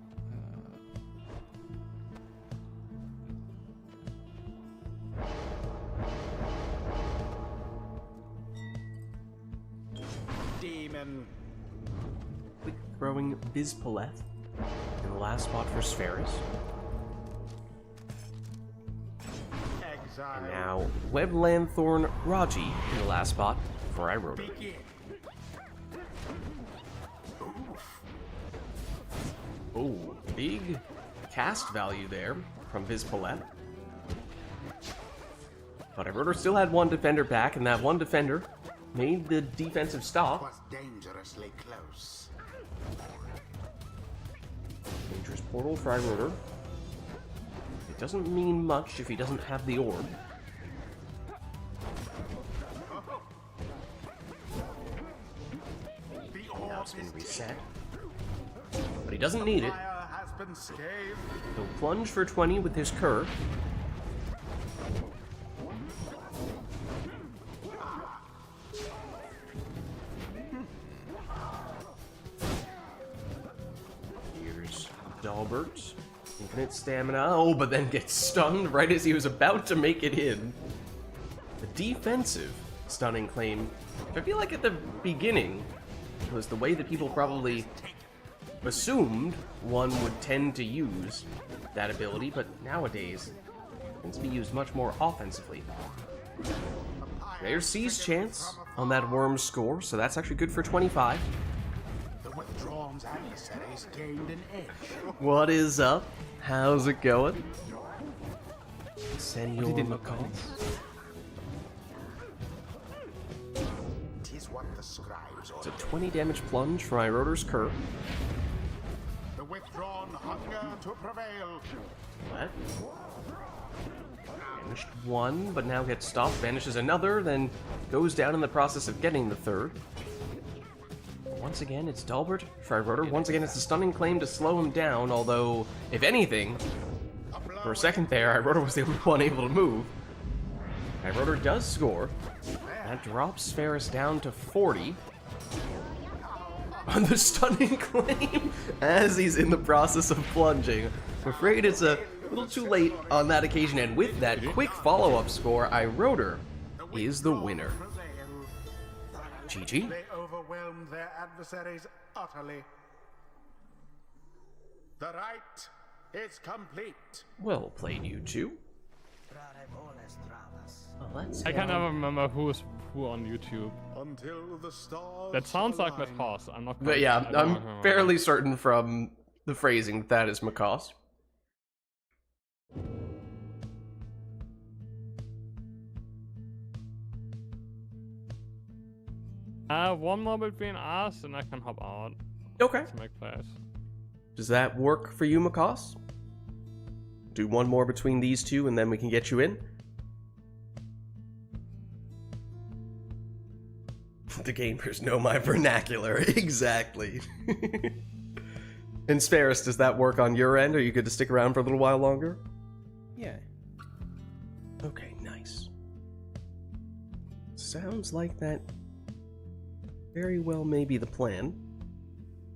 Demon. Quick throwing Bizpaleth in the last spot for Spheris. Exile. And now Weblanthorn Raji in the last spot for Iroda. Begin. Oh, big cast value there from Bizpaleth. But Iroda still had one defender back, and that one defender made the defensive stop. Was dangerously close. Dangerous portal for Iroda. It doesn't mean much if he doesn't have the orb. The Now orb it's been is reset. But he doesn't need it. fire has been scathed. He'll plunge for 20 with his curve. Here's Dalbert. Infinite stamina. Oh, but then gets stunned right as he was about to make it in. The defensive stunning claim, I feel like at the beginning, was the way that people probably assumed one would tend to use that ability, but nowadays it tends to be used much more offensively. There's C's chance on that Worm's score, so that's actually good for 25. The withdrawn's adversaries gained an edge. What is up? How's it going? Senor What did it McCall. Tis what the scribes It's a order. 20 damage plunge for Iroder's curve. The withdrawn hunger to prevail. What? Banished one, but now gets stopped. Banishes another, then goes down in the process of getting the third. Once again, it's Dalbert for Iroder. Once again, it's a stunning claim to slow him down, although, if anything, for a second there, Iroder was the only one able to move. Iroder does score. That drops Ferris down to 40. On the stunning claim as he's in the process of plunging. I'm afraid it's a little too late on that occasion, and with that quick follow-up score, Iroder is the winner. GG. They overwhelmed their adversaries utterly. The rite is complete. Well played, you two. Well, let's I go. can never remember who's who on YouTube. Until the stars That sounds like align. Matos. I'm not. But yeah, I don't I'm remember. fairly certain from the phrasing that is Macost. One more between us, and I can hop out Okay. to make plays. Does that work for you, Macost? Do one more between these two, and then we can get you in? The gamers know my vernacular, exactly. And Sparris, does that work on your end? Are you good to stick around for a little while longer? Yeah. Okay, nice. Sounds like that very well may be the plan.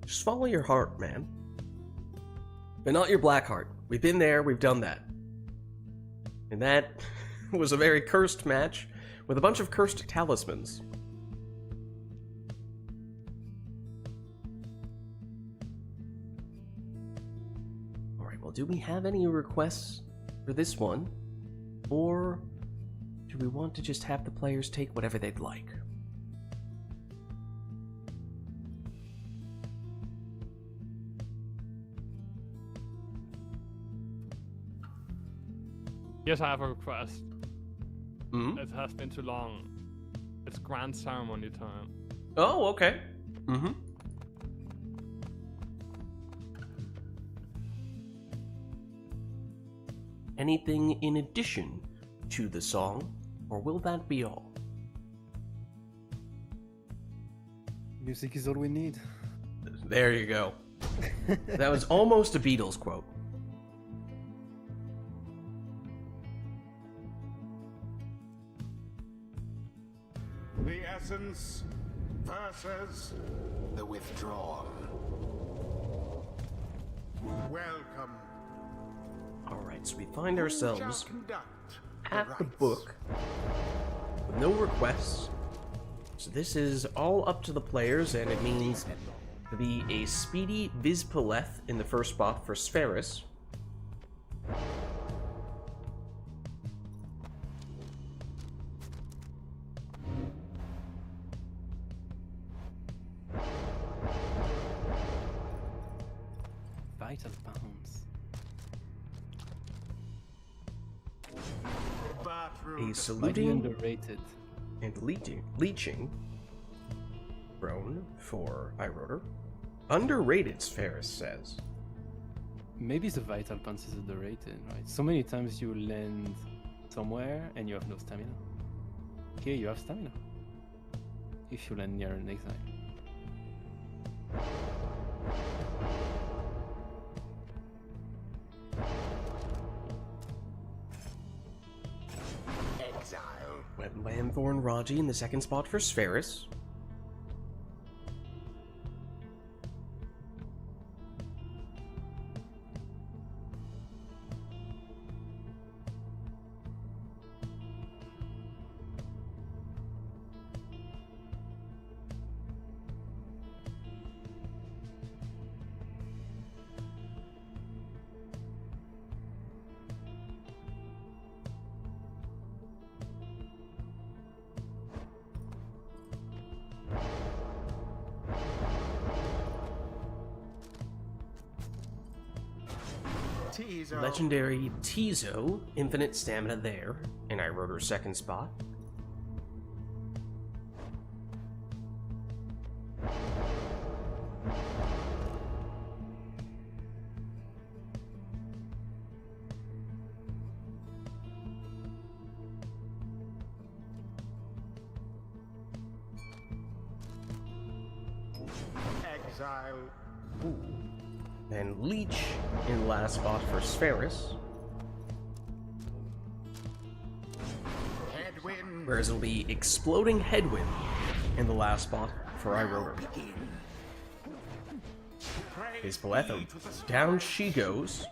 Just follow your heart, man. But not your black heart. We've been there, we've done that. And that was a very cursed match with a bunch of cursed talismans. Alright, well, do we have any requests for this one? Or do we want to just have the players take whatever they'd like? Yes, I have a request. Hmm? It has been too long. It's grand ceremony time. Oh, okay. Mm-hmm. Anything in addition to the song, or will that be all? Music is all we need. There you go. That was almost a Beatles quote. essence versus the withdrawn. Welcome. Alright, so we find ourselves Conduct at the rites. book with no requests. So this is all up to the players, and it means to be a speedy Vizpaleth in the first spot for Spheris. Vital bounds. A Bathroom. saluting Underrated. and leeching throne for Iroder. Underrated, Spheris says. Maybe the vital bounce is underrated, right? So many times you land somewhere and you have no stamina. Here you have stamina. If you land near an exile. Exile. Wetlandthorn Raji in the second spot for Spheris. Teaser. Legendary Tizo, infinite stamina there, in Iroder's second spot. Exile. And Leech in the last spot for Spheris. Headwind. Whereas it'll be Exploding Headwind in the last spot for Iroder. His Paletho, down she goes.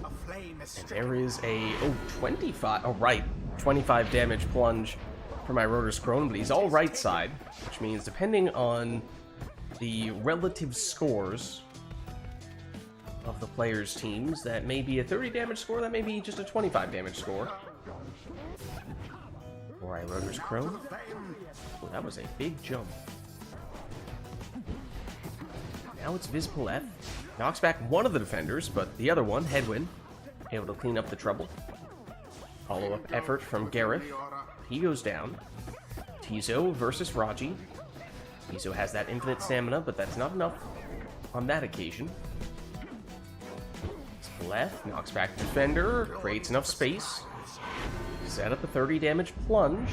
A flame is And there is a, 25, oh right, 25 damage plunge from Iroder's Crone, but he's all right side, which means depending on the relative scores of the players' teams, that may be a 30 damage score, that may be just a 25 damage score. For Iroder's Crone. Oh, that was a big jump. Now it's Vizpaleth. Knocks back one of the defenders, but the other one, Headwind, able to clean up the trouble. Follow-up effort from Gareth. He goes down. Tizo versus Raji. Tizo has that infinite stamina, but that's not enough on that occasion. Vizpaleth knocks back the defender, creates enough space. Set up a 30 damage plunge.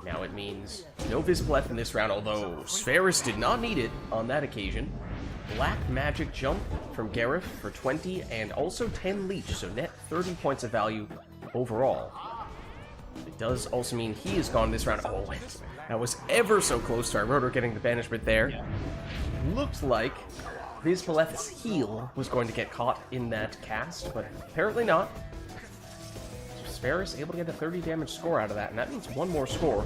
Now it means no Vizpaleth in this round, although Spheris did not need it on that occasion. Black Magic Jump from Gareth for 20 and also 10 Leech, so net 30 points of value overall. It does also mean he is gone this round. Oh, that was ever so close to Iroder getting the banishment there. Yeah. Looked like Vizpaleth's heal was going to get caught in that cast, but apparently not. Spheris able to get a 30 damage score out of that, and that means one more score.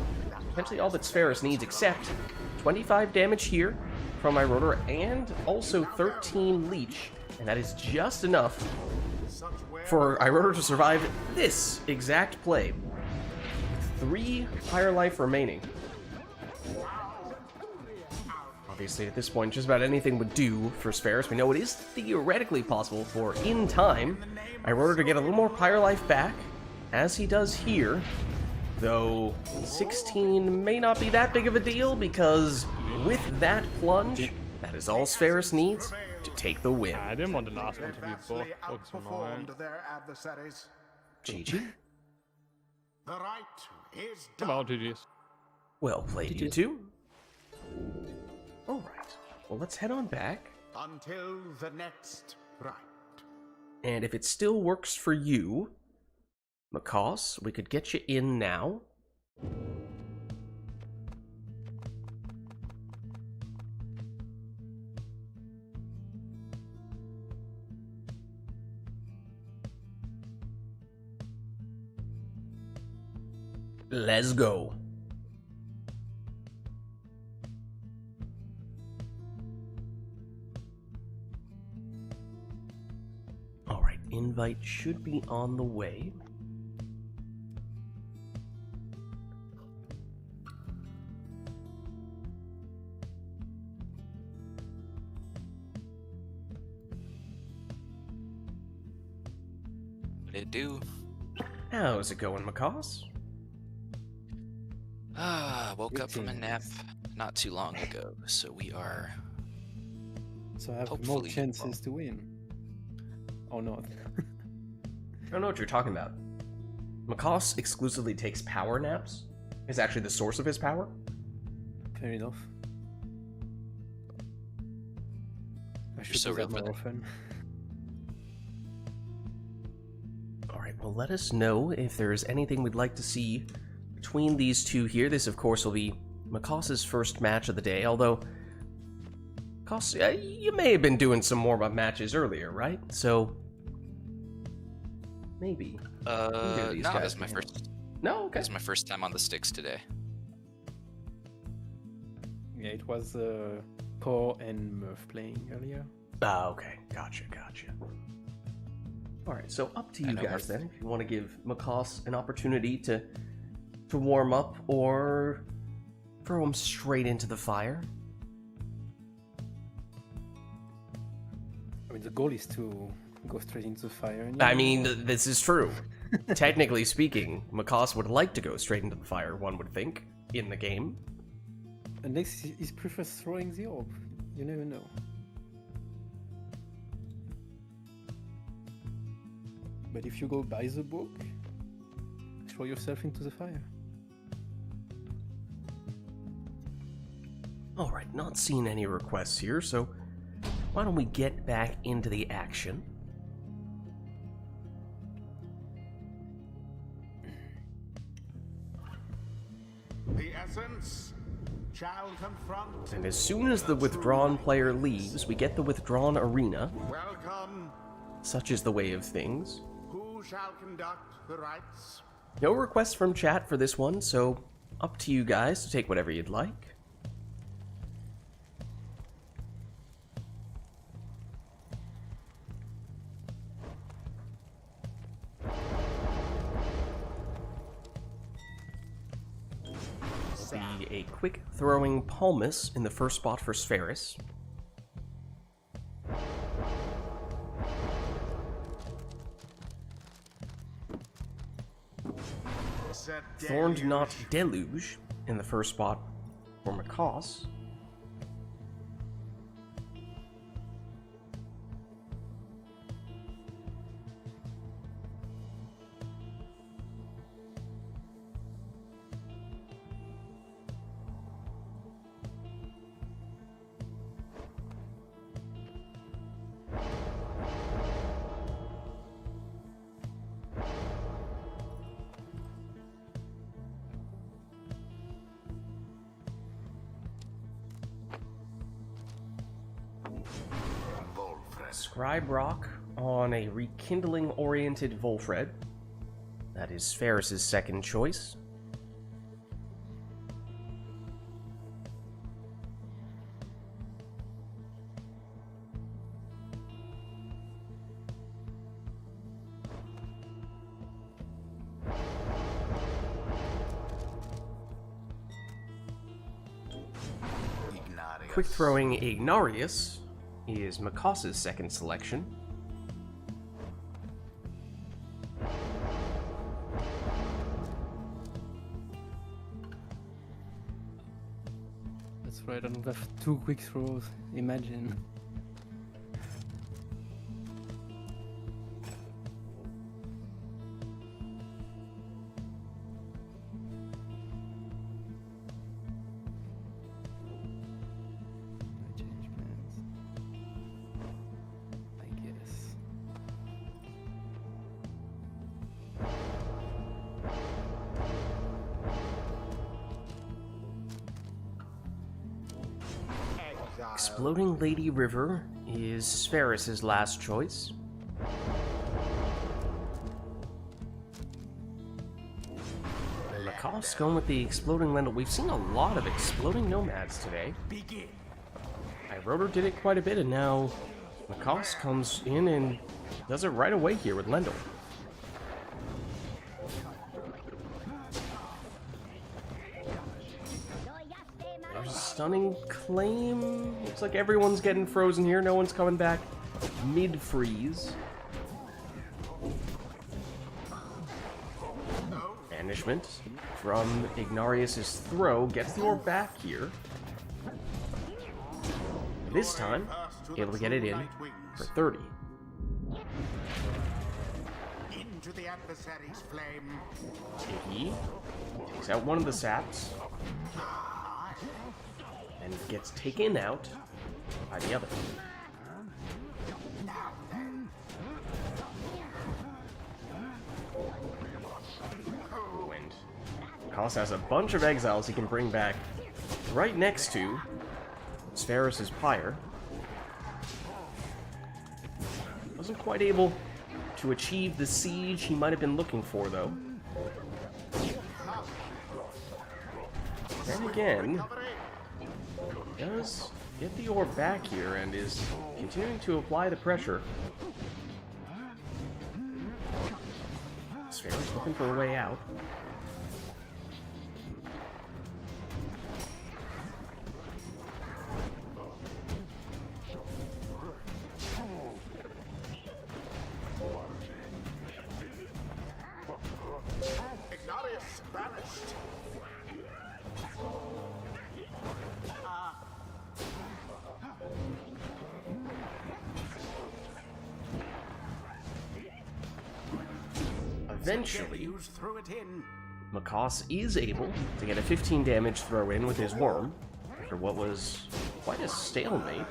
Potentially all that Spheris needs, except 25 damage here from Iroder, and also 13 Leech, and that is just enough for Iroder to survive this exact play. 3 higher life remaining. Obviously, at this point, just about anything would do for Spheris. We know it is theoretically possible for, in time, Iroder to get a little more Pyre life back, as he does here, though 16 may not be that big of a deal, because with that plunge, that is all Spheris needs to take the win. I didn't want the last one to be Vastly booked. outperformed their adversaries. GG. The right is Come done. on, GG's. Well played, you two. Alright, well let's head on back. Until the next right. And if it still works for you, Macos, we could get you in now. Let's go. All right, invite should be on the way. What did it do? How's it going, Macaws? Woke up from a nap Greetings. not too long ago, so we are. So I have more Hopefully, chances well. to win. Or not. I don't know what you're talking about. Macaws exclusively takes power naps. Is actually the source of his power. Fair enough. I should so do that real for more that. often. All right, well, let us know if there's anything we'd like to see between these two here. This, of course, will be Macaws' first match of the day, although Macaws, you may have been doing some warm-up matches earlier, right? So maybe. Neither these No, guys this is my can- first. No, okay. This is my first time on the sticks today. Yeah, it was Paul and Murph playing earlier. Ah, okay. Gotcha. All right, so up to I you know guys Murph. then. If you want to give Macaws an opportunity to warm up or throw him straight into the fire. I mean, the goal is to go straight into the fire. And I mean, this is true. Technically speaking, Macaws would like to go straight into the fire, one would think, in the game. unless he prefers throwing the orb. You never know. But if you go by the book, throw yourself into the fire. Alright, not seeing any requests here, so why don't we get back into the action? The essence shall confront. And as soon as the withdrawn player leaves, we get the withdrawn arena. Welcome. Such is the way of things. Who shall conduct the rites? No requests from chat for this one, so up to you guys to take whatever you'd like. Be a quick throwing Palmus in the first spot for Spheris. Set Thorned deluge. Knot Deluge in the first spot for Macaws. Scribe Rock on a rekindling-oriented Volfred. That is Ferris's second choice. Quick throwing Ignarius is Macaws' second selection. That's right, I don't have two quick throws. Imagine. I change plans. I guess. Exploding Lady River is Spheris' last choice. Macaws going with the Exploding Lendl. We've seen a lot of Exploding Nomads today. Begin. Rotor did it quite a bit, and now Macaws comes in and does it right away here with Lendl. There's a stunning claim. Looks like everyone's getting frozen here. No one's coming back mid-freeze. Banishment from Ignarius' throw gets the orb back here. This time, able to get it in for 30. Into the adversary's flame. Iggy takes out one of the saps and gets taken out by the other. And Koss has a bunch of exiles he can bring back right next to Spheris' Pyre. Wasn't quite able to achieve the siege he might have been looking for, though. Then again, does get the orb back here and is continuing to apply the pressure. Spheris looking for a way out. Ignarius banished. Eventually, Threw it in. Macaws is able to get a 15 damage throw in with his worm after what was quite a stalemate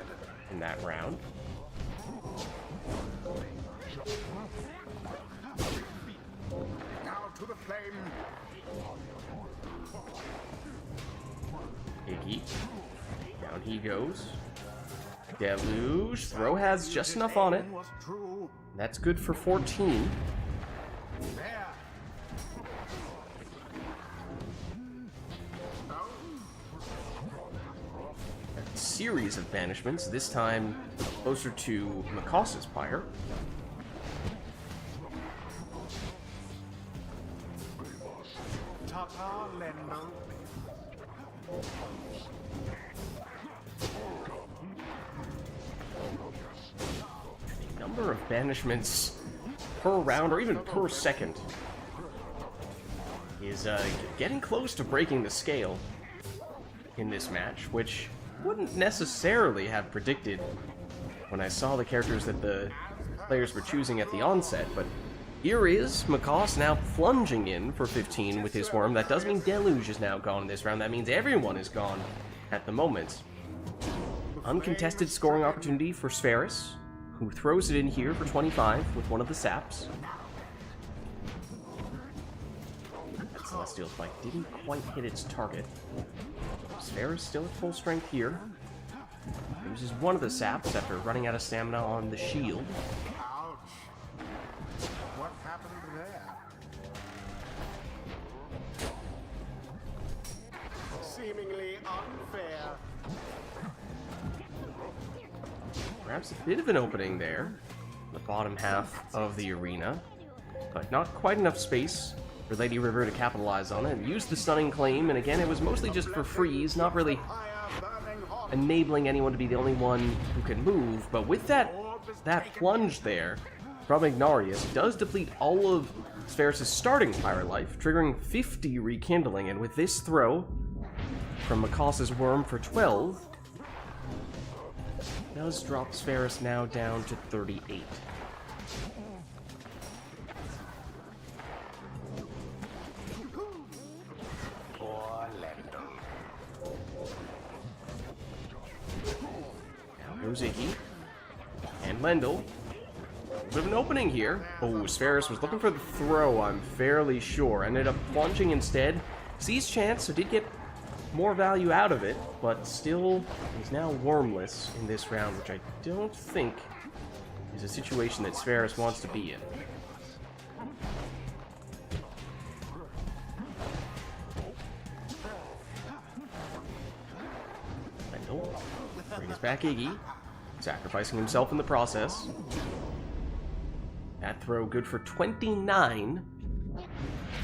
in that round. Now to the flame. Iggy, down he goes. Deluge, throw has just enough on it. Was true. That's good for 14. There. A series of banishments, this time closer to Macaws' Pyre. Tata Lendl. The number of banishments per round, or even per second, is getting close to breaking the scale in this match, which wouldn't necessarily have predicted when I saw the characters that the players were choosing at the onset, but here is Macaws now plunging in for 15 with his worm. That does mean Deluge is now gone in this round. That means everyone is gone at the moment. Uncontested scoring opportunity for Spheris, who throws it in here for 25 with one of the saps. That Celestial Spike didn't quite hit its target. Spheris still at full strength here. Uses one of the saps after running out of stamina on the shield. Ouch. What happened there? Seemingly unfair. Perhaps a bit of an opening there, the bottom half of the arena, but not quite enough space for Lady River to capitalize on it. Use the stunning claim, and again, it was mostly just for freeze, not really enabling anyone to be the only one who can move. But with that plunge there from Ignarius, it does deplete all of Spheris' starting Pyre life, triggering 50 rekindling, and with this throw from Macaws' worm for 12, does drop Spheris now down to 38. Poor Lendl. Now goes Iggy. And Lendl. A bit of an opening here. Oh, Spheris was looking for the throw, I'm fairly sure. Ended up plunging instead. Sees chance, so did get more value out of it, but still is now wormless in this round, which I don't think is a situation that Spheris wants to be in. Wendell brings back Iggy, sacrificing himself in the process. That throw good for 29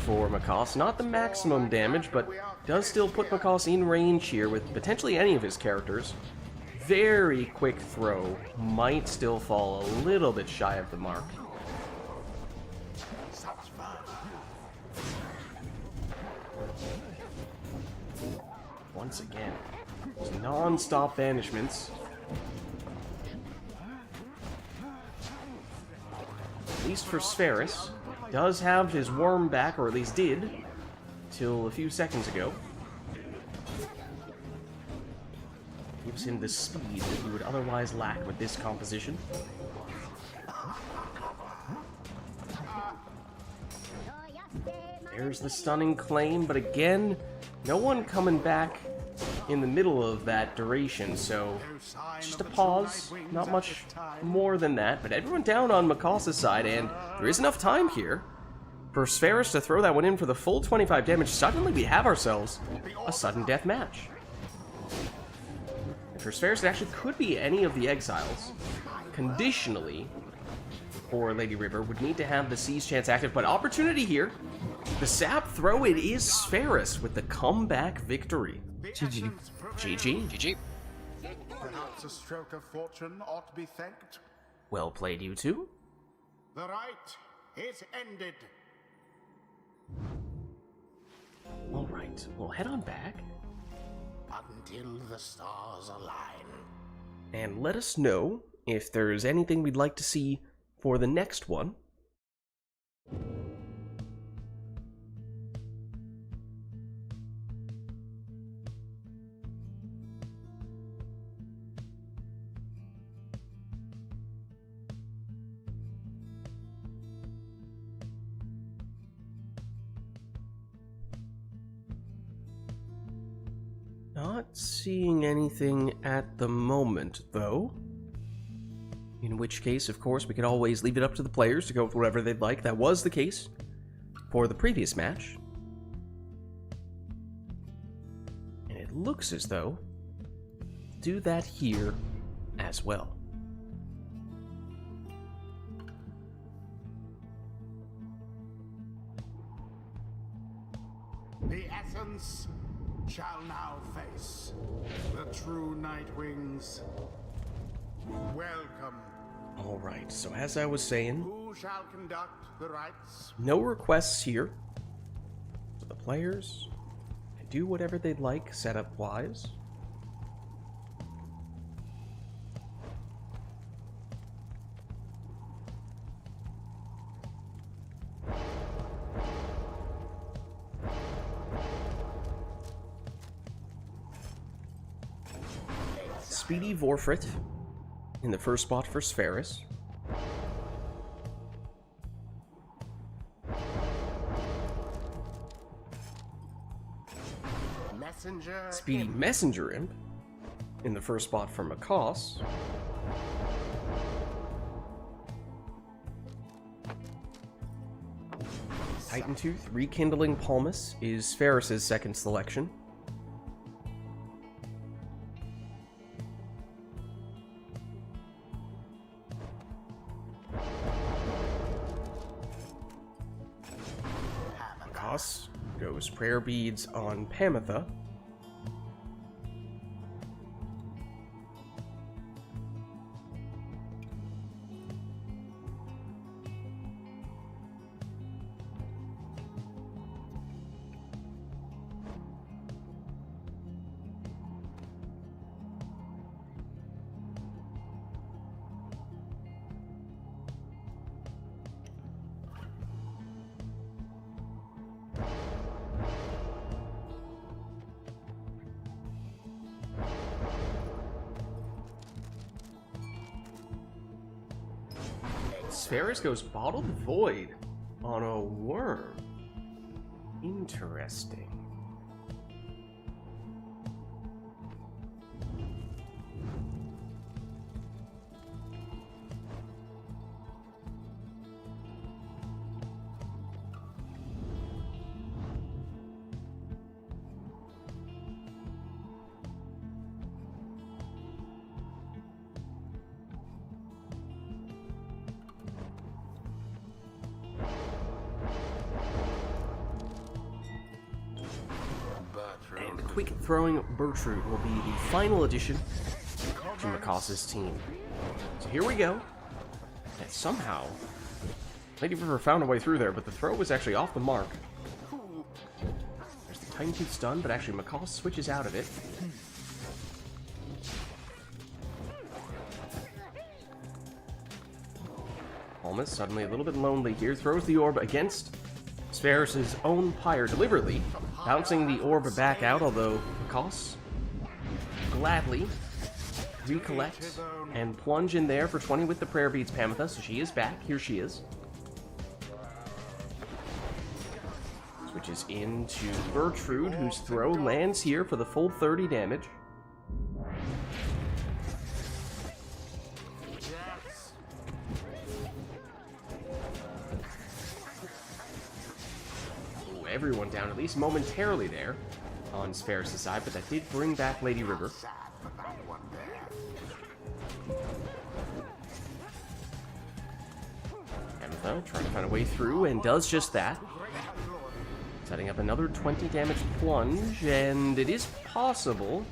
for Macaus. Not the maximum damage, but does still put Macaus in range here with potentially any of his characters. Very quick throw. Might still fall a little bit shy of the mark. Once again, non-stop banishments. At least for Spheris. Does have his worm back, or at least did, till a few seconds ago. Gives him the speed that he would otherwise lack with this composition. There's the stunning claim, but again, no one coming back in the middle of that duration, so just a pause, not much more than that, but everyone down on Macaus' side, and there is enough time here for Spheris to throw that one in for the full 25 damage. Suddenly we have ourselves a sudden death match. And for Spheris, it actually could be any of the exiles. Conditionally, for Lady River, would need to have the Seize chance active, but opportunity here. The sap throw, it is Spheris with the comeback victory. GG. GG. GG. Perhaps a stroke of fortune ought to be thanked. Well played, you two. The rite is ended. Alright, we'll head on back Until the stars align. and let us know if there's anything we'd like to see for the next one. Not seeing anything at the moment, though. In which case, of course, we could always leave it up to the players to go with whatever they'd like. That was the case for the previous match. And it looks as though we'll do that here as well. The essence shall now face the true Nightwings. Welcome. Alright, so as I was saying, Who shall conduct the rites? no requests here. So the players can do whatever they'd like setup-wise. Speedy Vorfrit in the first spot for Spheris. Messenger. Speedy Messenger Imp in the first spot for Macaus. Titan Tooth Rekindling Palmus is Spheris' second selection. Macaus goes Prayer Beads on Pamitha. Spheris goes Bottled Void on a worm. Interesting. quick throwing Bertrude will be the final addition to Makos's team. So here we go. And somehow, Lady River found a way through there, but the throw was actually off the mark. There's the Tiny Tooth stun, but actually Makos switches out of it. Almost suddenly a little bit lonely here. Throws the orb against Spheris' own pyre deliberately, bouncing the orb back out, although Makos gladly do collect and plunge in there for 20 with the prayer beads Pamitha, so she is back. Here she is. Switches into Bertrude, whose throw lands here for the full 30 damage. Ooh, everyone down, at least momentarily there on Spheris' side, but that did bring back Lady River. Pamitha trying to find a way through, and does just that. Setting up another 20 damage plunge, and it is possible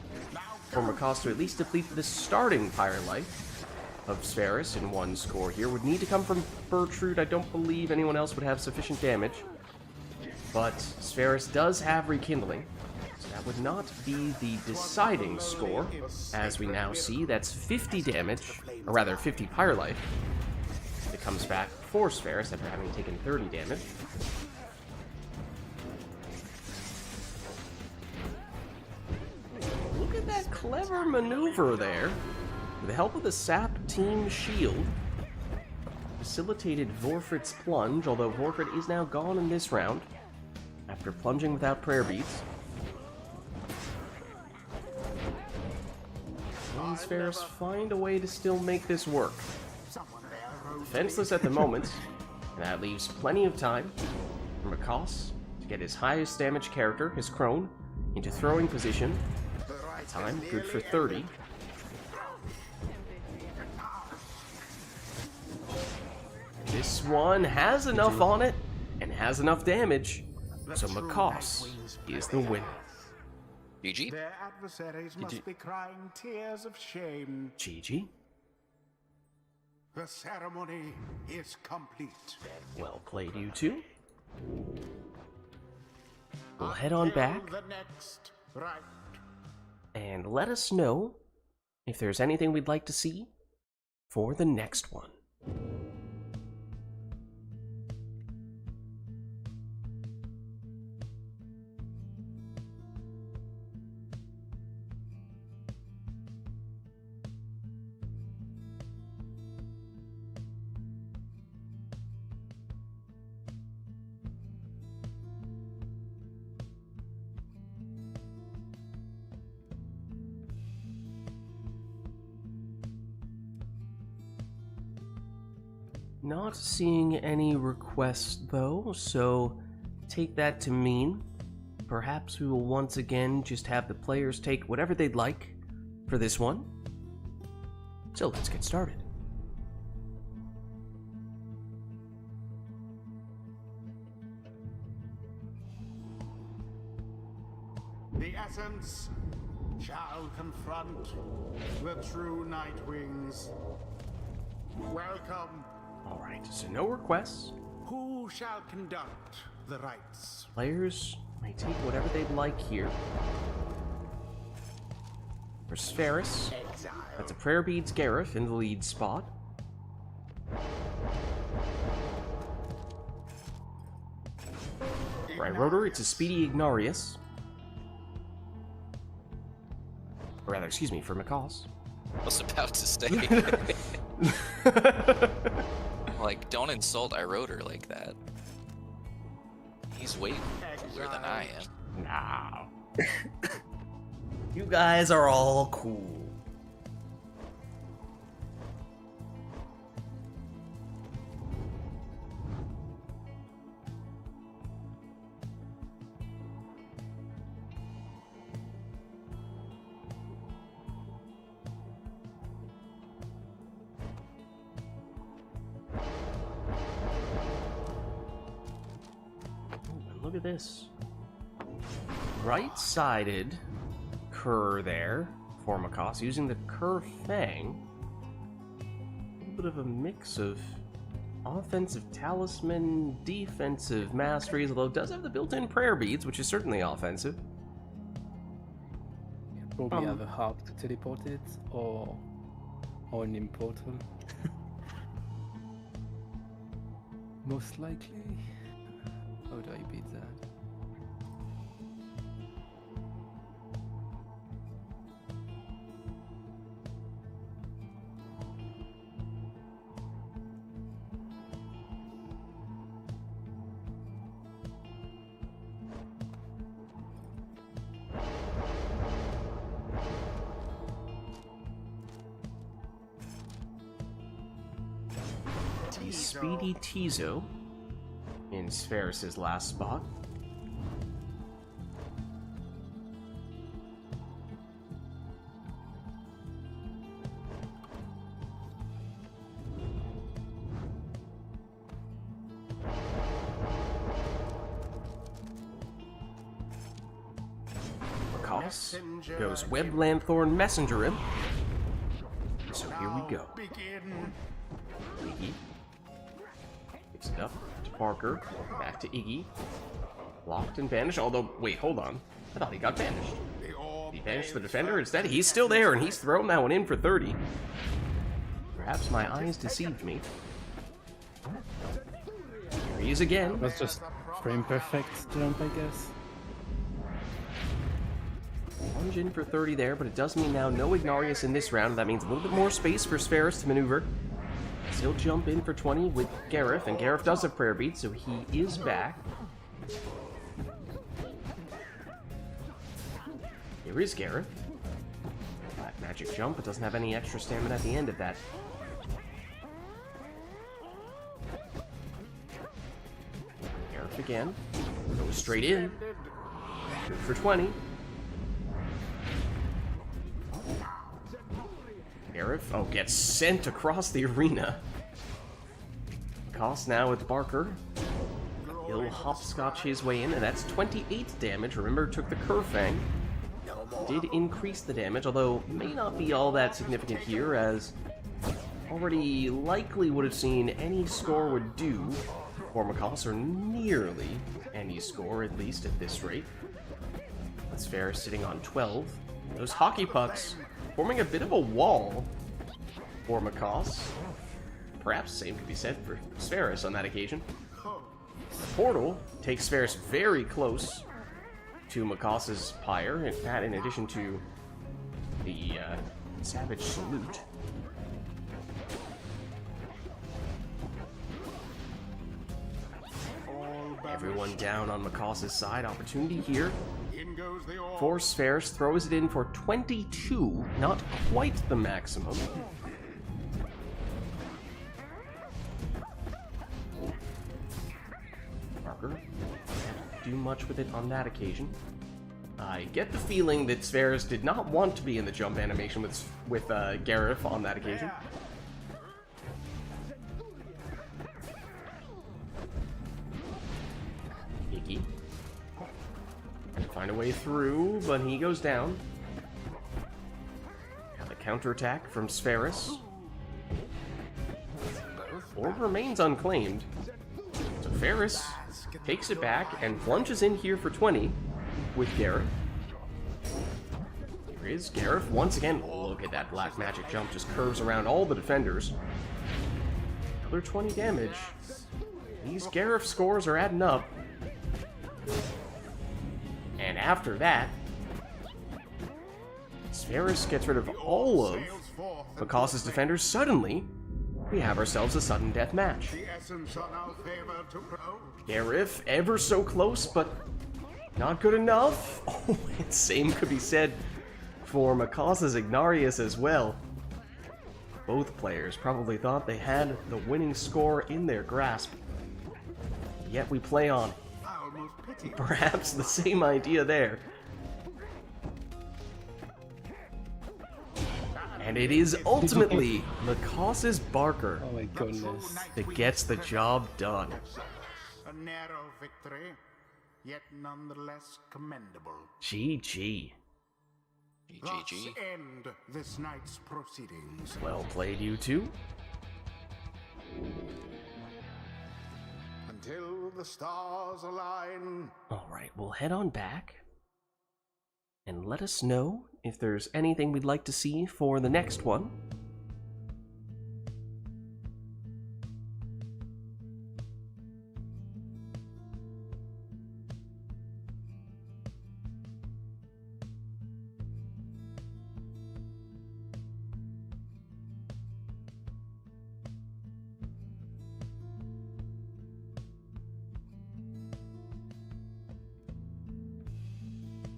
for Makos to at least deplete the starting pyre life of Spheris in one score here. Would need to come from Bertrude. I don't believe anyone else would have sufficient damage. But Spheris does have Rekindling, so that would not be the deciding score. As we now see, that's 50 damage, or rather 50 pyre life, that comes back for Spheris after having taken 30 damage. Look at that clever maneuver there. With the help of the Sap Team Shield, facilitated Vorfrit's plunge, although Vorfrit is now gone in this round after plunging without prayer beads. Will Spheris find a way to still make this work? Defenseless at the moment, and that leaves plenty of time for Makos to get his highest damage character, his Crone, into throwing position. Time good for 30. This one has enough on it and has enough damage, so Makos is the winner. GG. Their adversaries must be crying tears of shame. GG. The ceremony is complete. Well played, you two. We'll head on back Till the next rite. and let us know if there's anything we'd like to see for the next one. Not seeing any requests though, so take that to mean perhaps we will once again just have the players take whatever they'd like for this one. So let's get started. The essence shall confront the true Nightwings. Welcome. Alright, so no requests. Who shall conduct the rites? Players may take whatever they'd like here. For Spheris, Exile. that's a Prayer Beads Gareth in the lead spot. Right, Rotor, it's a Speedy Ignarius. Or rather, excuse me, for Makos. I was about to say. Like, don't insult Iroder like that. He's way cooler than I am. Nah. You guys are all cool. Look at this. right-sided Cur there for Makas, using the Cur Fang. A little bit of a mix of offensive talisman, defensive masteries, although it does have the built-in prayer beads, which is certainly offensive. Probably have a harp to teleport it, or an importal. Most likely. How do I beat that? Speedy Tizo in Spheris' last spot. Makas goes Web Lanthorn Messenger him. So here we go. Iggy gives it up to Parker, back to Iggy. Locked and banished, although, wait, hold on. I thought he got banished. He banished the defender instead? He's still there, and he's thrown that one in for 30. Perhaps my eyes deceived me. Here he is again. That's just frame perfect jump, I guess. Plunge in for 30 there, but it does mean now no Ignarius in this round. That means a little bit more space for Spheris to maneuver. Still jump in for 20 with Gareth, and Gareth does have prayer beads, so he is back. Here is Gareth. Black magic jump, but doesn't have any extra stamina at the end of that. Gareth again. Goes straight in. Good for 20. Gareth, oh, gets sent across the arena. Cost now with Barker. He'll hopscotch his way in, and that's 28 damage. Remember, took the Curfang. Did increase the damage, although may not be all that significant here, as already likely would have seen any score would do for Makas, or nearly any score, at least at this rate. That's fair, sitting on 12. Those hockey pucks forming a bit of a wall for Makas. Perhaps the same could be said for Spheris on that occasion. The portal takes Spheris very close to Makas's pyre, and that in addition to the Savage Salute. Everyone down on Makas's side. Opportunity here for Spheris. Throws it in for 22. Not quite the maximum. Parker can't do much with it on that occasion. I get the feeling that Spheris did not want to be in the jump animation with Gareth on that occasion. Iggy. Find a way through, but he goes down. Now the counterattack from Spheris. Orb remains unclaimed. So Spheris takes it back and plunges in here for 20 with Gareth. Here is Gareth once again. Oh, look at that black magic jump, just curves around all the defenders. Another 20 damage. These Gareth scores are adding up. And after that, Spheris gets rid of all of Makas's defenders. Suddenly, we have ourselves a sudden death match. Gareth, ever so close, but not good enough. Oh, and same could be said for Makas's Ignarius as well. Both players probably thought they had the winning score in their grasp. Yet we play on. Perhaps the same idea there. And it is ultimately Makas's Barker Oh my goodness. that gets the job done. A narrow victory, yet nonetheless commendable. GG. Thus GG. end this night's proceedings. Well played, you two. Until the stars align. Alright, we'll head on back. And let us know if there's anything we'd like to see for the next one.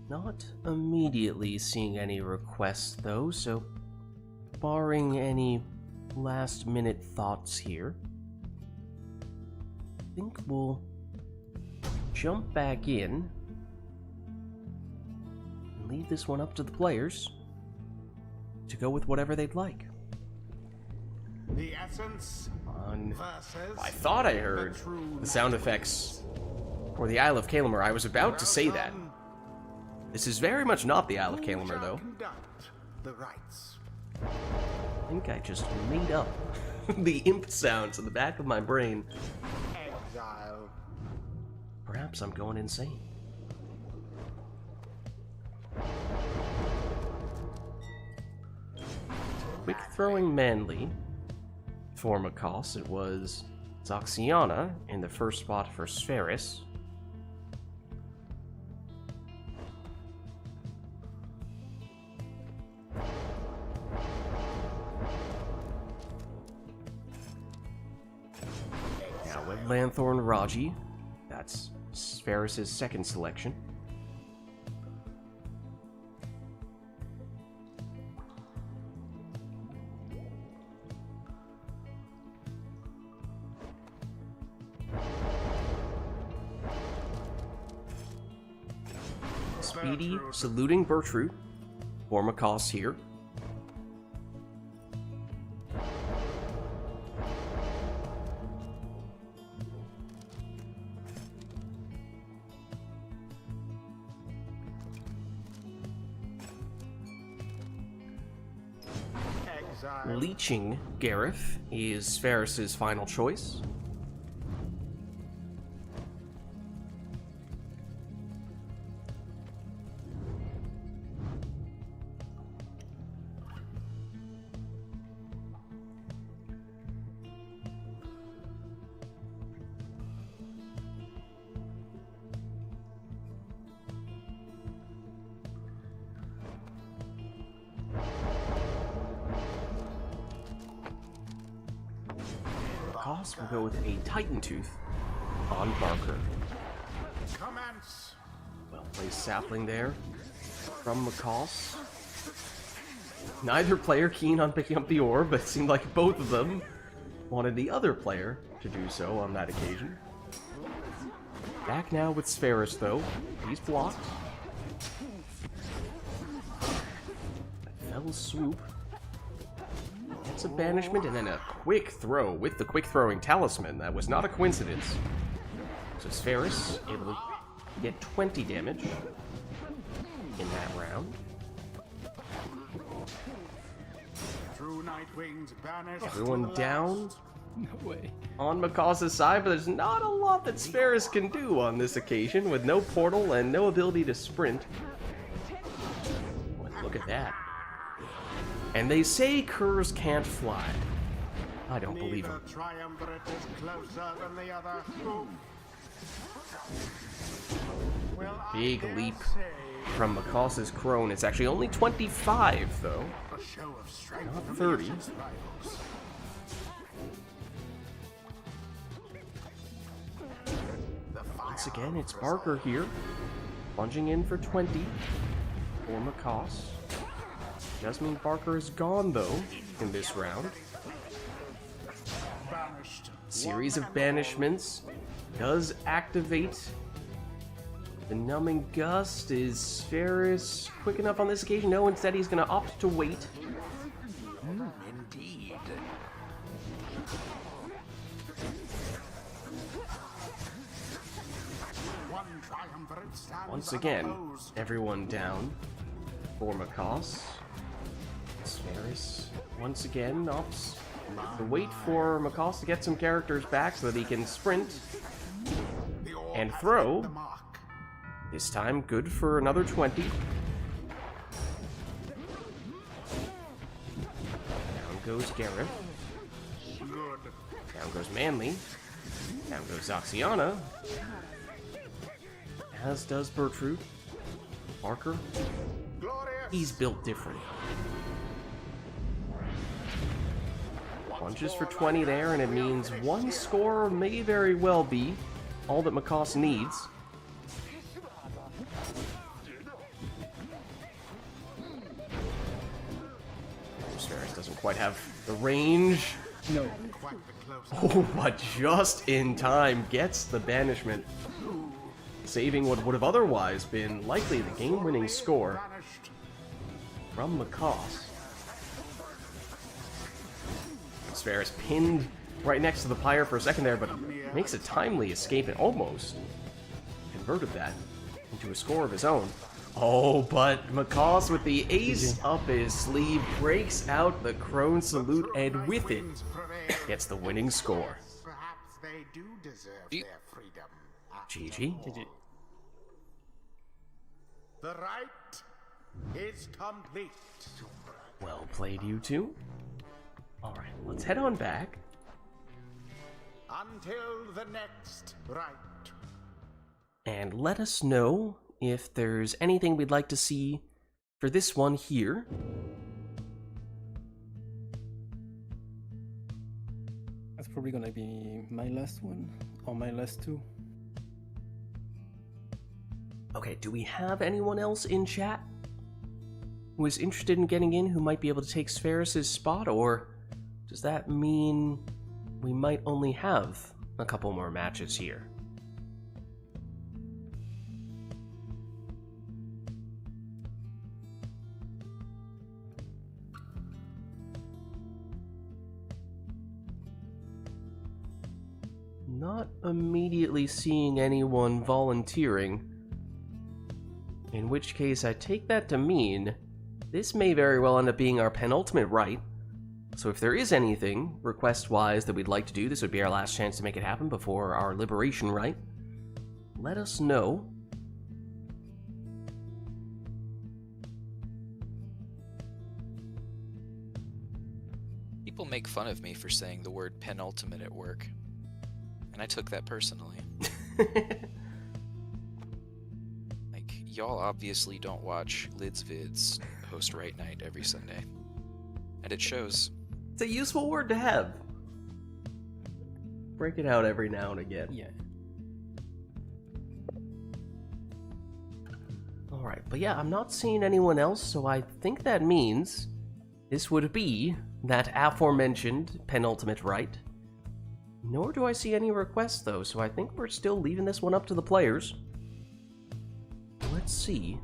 Not immediately seeing any requests, though, so barring any last-minute thoughts here, I think we'll jump back in and leave this one up to the players to go with whatever they'd like. The essence versus I thought I heard the sound effects for the Isle of Kalimur. I was about to say that. This is very much not the Isle of Kalimur, though. Conduct the rites. I think I just made up the imp sounds in the back of my brain. Exile. Perhaps I'm going insane. Quick throwing manly. For Makos, it was Zoxiana in the first spot for Spheris. Now with Lanthorn Raji, that's Spheris' second selection. Speedy saluting Bertrude for Makos here. Exile. Leeching Gareth is Ferris's final choice. Makos will go with a Titan Tooth on Barker. Commence. Well placed sapling there from Makos. Neither player keen on picking up the orb, but it seemed like both of them wanted the other player to do so on that occasion. Back now with Spheris, though. He's blocked. A fell swoop. Gets a banishment and then a quick throw with the quick throwing talisman. That was not a coincidence. So Spheris able to get 20 damage in that round. True Nightwing's banished. Everyone down No way. on Makos' side, but there's not a lot that Spheris can do on this occasion with no portal and no ability to sprint. Boy, look at that. And they say curs can't fly. I don't believe Neither them. triumvirate is closer than the other. Well, I Big dare leap say from Makos' crone. It's actually only 25, though. a show of strength Not from 30. each of his rivals. The Once fire again, of it's Barker here. Plunging in for 20 for Makos. Does mean Barker is gone, though, in this round. banished. Series of banishments does activate. The numbing gust. Is Spheris quick enough on this occasion? No, instead he's going to opt to wait. Indeed. One stands Once again, unopposed. everyone down for Makos. Sferis, once again, opts to wait for Makos to get some characters back so that he can sprint The orb and has throw. hit the mark. This time, good for another 20. Down goes Gareth. Good. Down goes Manly. Down goes Oxiana. As does Bertrude. Barker. Glorious. He's built different. Punches for 20 there, and it means one score may very well be all that Makos needs. Sferis doesn't quite have the range. No. Quite the close. Oh, but just in time gets the banishment, saving what would have otherwise been likely the game-winning score Vanished. from Makos. Sferis pinned right next to the pyre for a second there, but makes a timely escape and almost converted that into a score of his own. Oh, but Makos with the ace up his sleeve breaks out the crone salute and with it Winds prevail. gets the winning score. Perhaps they do deserve Ye- their freedom. after GG. all. GG. The rite is complete. Well played, you two. Alright, let's head on back. Until the next rite. And let us know if there's anything we'd like to see for this one here. That's probably gonna be my last one, or my last two. Okay, do we have anyone else in chat who is interested in getting in who might be able to take Sferis' spot, or does that mean we might only have a couple more matches here? Not immediately seeing anyone volunteering. In which case, I take that to mean this may very well end up being our penultimate rite. So if there is anything, request-wise, that we'd like to do, this would be our last chance to make it happen before our liberation rite. Let us know. People make fun of me for saying the word penultimate at work, and I took that personally. Like, y'all obviously don't watch Lid's vids host Right Night every Sunday, and it shows. It's a useful word to have. Break it out every now and again. Yeah. Alright, but yeah, I'm not seeing anyone else, so I think that means this would be that aforementioned penultimate rite. Nor do I see any requests, though, so I think we're still leaving this one up to the players. Let's see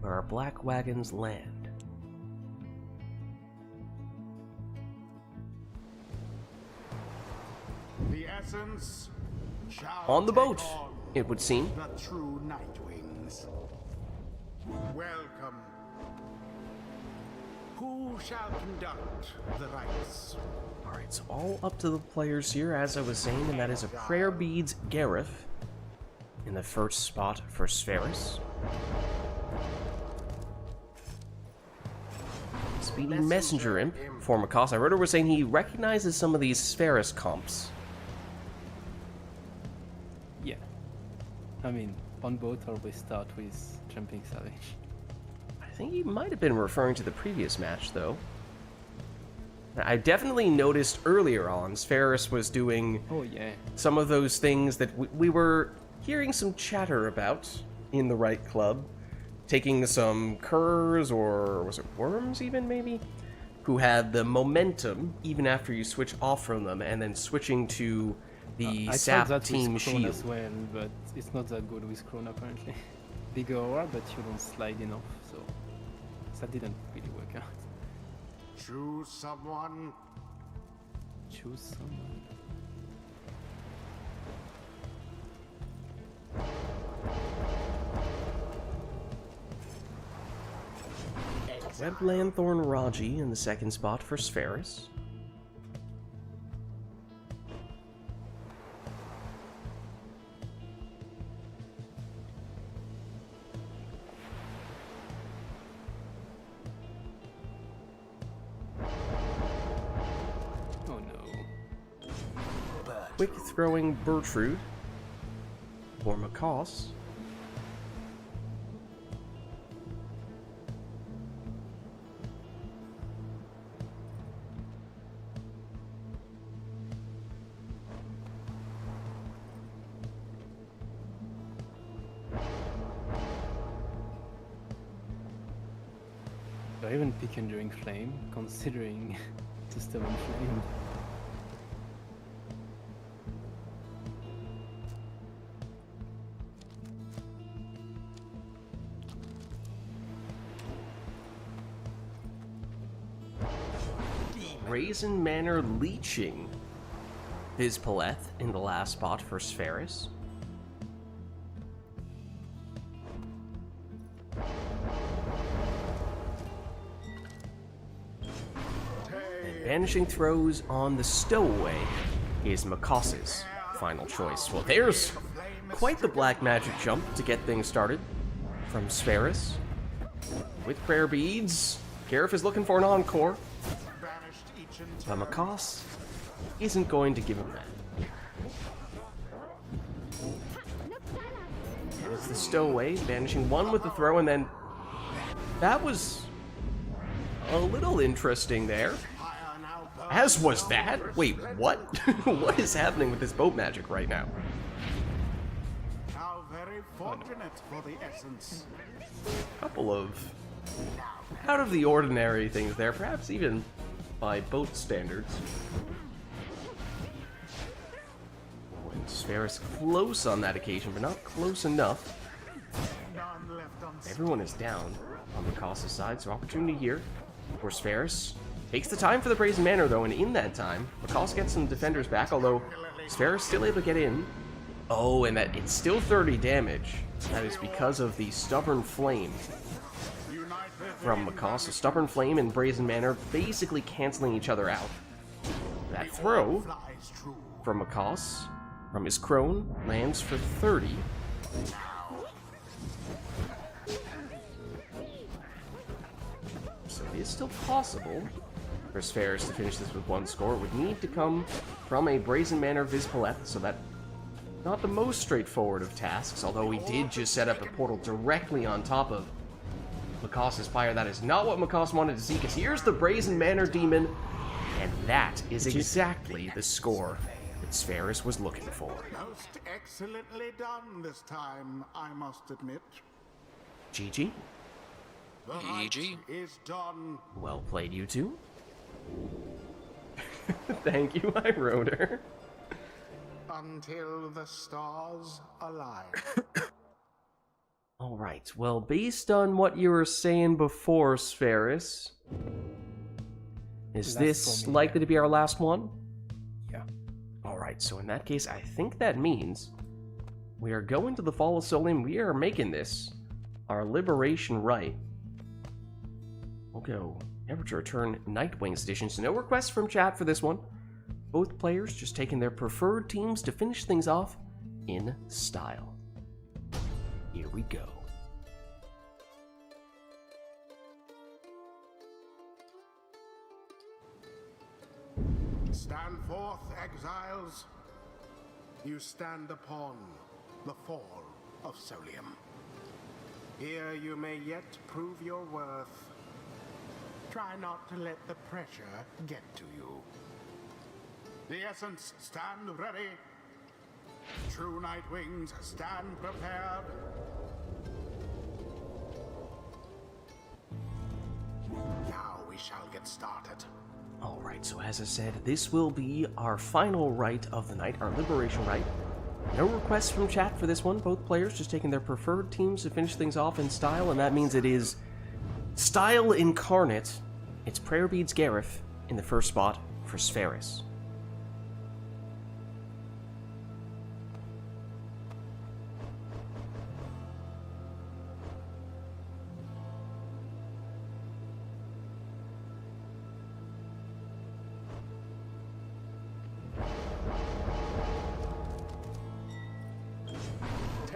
where our black wagons land. The essence shall On the take boat, on it would seem. the true Nightwings. Welcome. Who shall conduct the rites? Alright, so all up to the players here, as I was saying, and that is a Prayer Beads Gareth in the first spot for Sferis. Speedy Messenger Imp for Makos. I wrote was saying he recognizes some of these Sferis comps. Yeah. I mean, on boat always start with Jumping Savage. I think he might have been referring to the previous match, though. I definitely noticed earlier on, Sferis was doing Oh yeah. some of those things that we were hearing some chatter about in the Right Club. Taking some curs, or was it worms even, maybe? Who had the momentum, even after you switch off from them, and then switing to the I Sap tried that Team with Krone Shield. as well, but it's not that good with Krone apparently. Bigger aura, but you don't slide enough, so that didn't really work out. Choose someone. Choose someone. Weblanthorn Raji in the second spot for Spheris. Oh no. Quick throwing Bertrude for Macaws. Or even pick Enduring Flame, considering the Stubborn Flame. Brazen Manor leeching Vizpaleth in the last spot for Spheris. And Banishing Throws on the Stowaway is Makos's final choice. Well, there's quite the black magic jump to get things started from Spheris. With Prayer Beads, Gareth is looking for an encore. But Makos isn't going to give him that. And it's the Stowaway, banishing one with the throw, and then that was a little interesting there. As was that? Wait, what? What is happening with this boat magic right now? How very fortunate for the essence. Couple of out of the ordinary things there, perhaps even by boat standards. And Spheris close on that occasion, but not close enough. None left unseen. Everyone is down on Makos's side, so opportunity here for Spheris. Takes the time for the Brazen Manor, though, and in that time, Makos gets some defenders back, although Spheris still able to get in. Oh, and that it's still 30 damage. That is because of the Stubborn Flame from Makos. So Stubborn Flame and Brazen Manor basically canceling each other out. That throw from Makos, from his crone, lands for 30. So it is still possible for Spheris to finish this with one score. It would need to come from a Brazen Manor Vizpaleth, so that not the most straightforward of tasks, although we did just set up a portal directly on top of Makos's Pyre. That is not what Makos wanted to see, because here's the Brazen Manor Demon, and that is exactly the score that Spheris was looking for. Most excellently done this time, I must admit. GG. The GG. rite is done. Well played, you two. Thank you, I wrote her. Until the stars align. Alright, well, based on what you were saying before, Spheris, is Last this for me, likely to be our last one? Yeah. Alright, so in that case, I think that means we are going to the Fall of Solium. We are making this our Liberation Rite. We'll go Never to Return Nightwings edition, so no requests from chat for this one. Both players just taking their preferred teams to finish things off in style. Here we go. Stand forth, exiles. You stand upon the fall of Solium. Here you may yet prove your worth. Try not to let the pressure get to you. The Essence, stand ready. True Nightwings, stand prepared. Now we shall get started. Alright, so as I said, this will be our final rite of the night, our Liberation Rite. No requests from chat for this one. Both players just taking their preferred teams to finish things off in style, and that means it is style incarnate. It's Prayer Beads Gareth in the first spot for Spheris.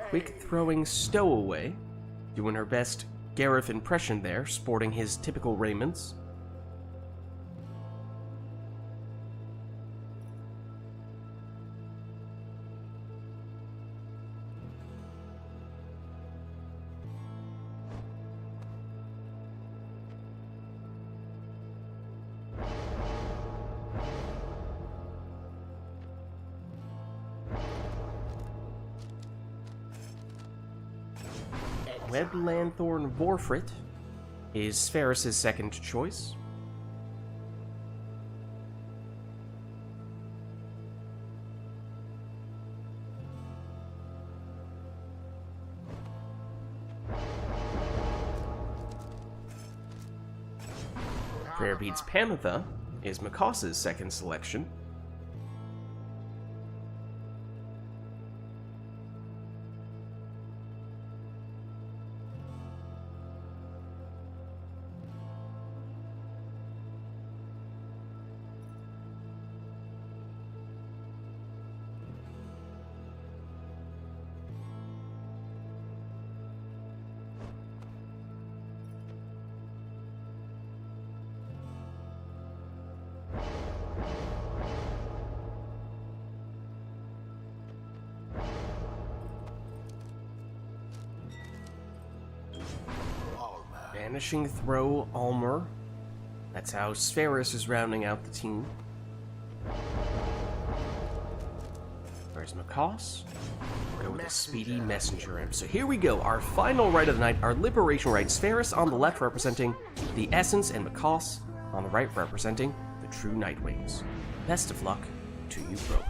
quick throwing stowaway, doing her best Gareth impression there, sporting his typical raiments. Web Lanthorn Vorfrit is Ferris's second choice. Prayer Beads Pamitha is Makos's second selection. Vanishing Throw Almer. That's how Sferis is rounding out the team. Where's Makos? We're going with a Speedy Messenger Imp. So here we go, our final rite of the night, our Liberation Rite. Sferis on the left representing the Essence, and Makos on the right representing the True Nightwings. Best of luck to you both.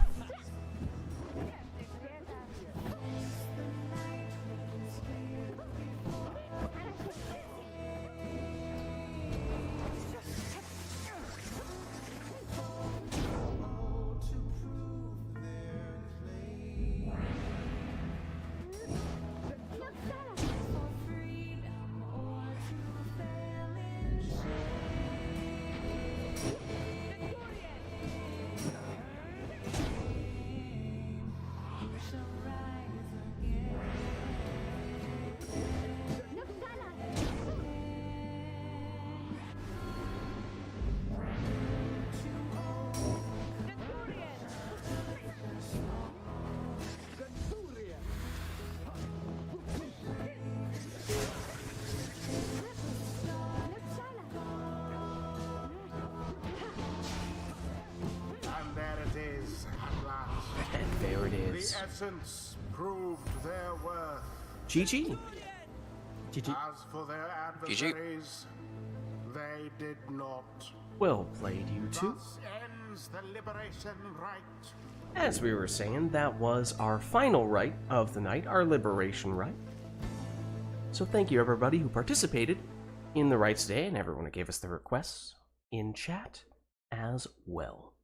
The Essence proved their worth. GG. GG. As for their adversaries, they did not. Well played, you two. Thus ends the Liberation Rite. As we were saying, that was our final rite of the night, our Liberation Rite. So thank you everybody who participated in the rites today, and everyone who gave us the requests in chat as well.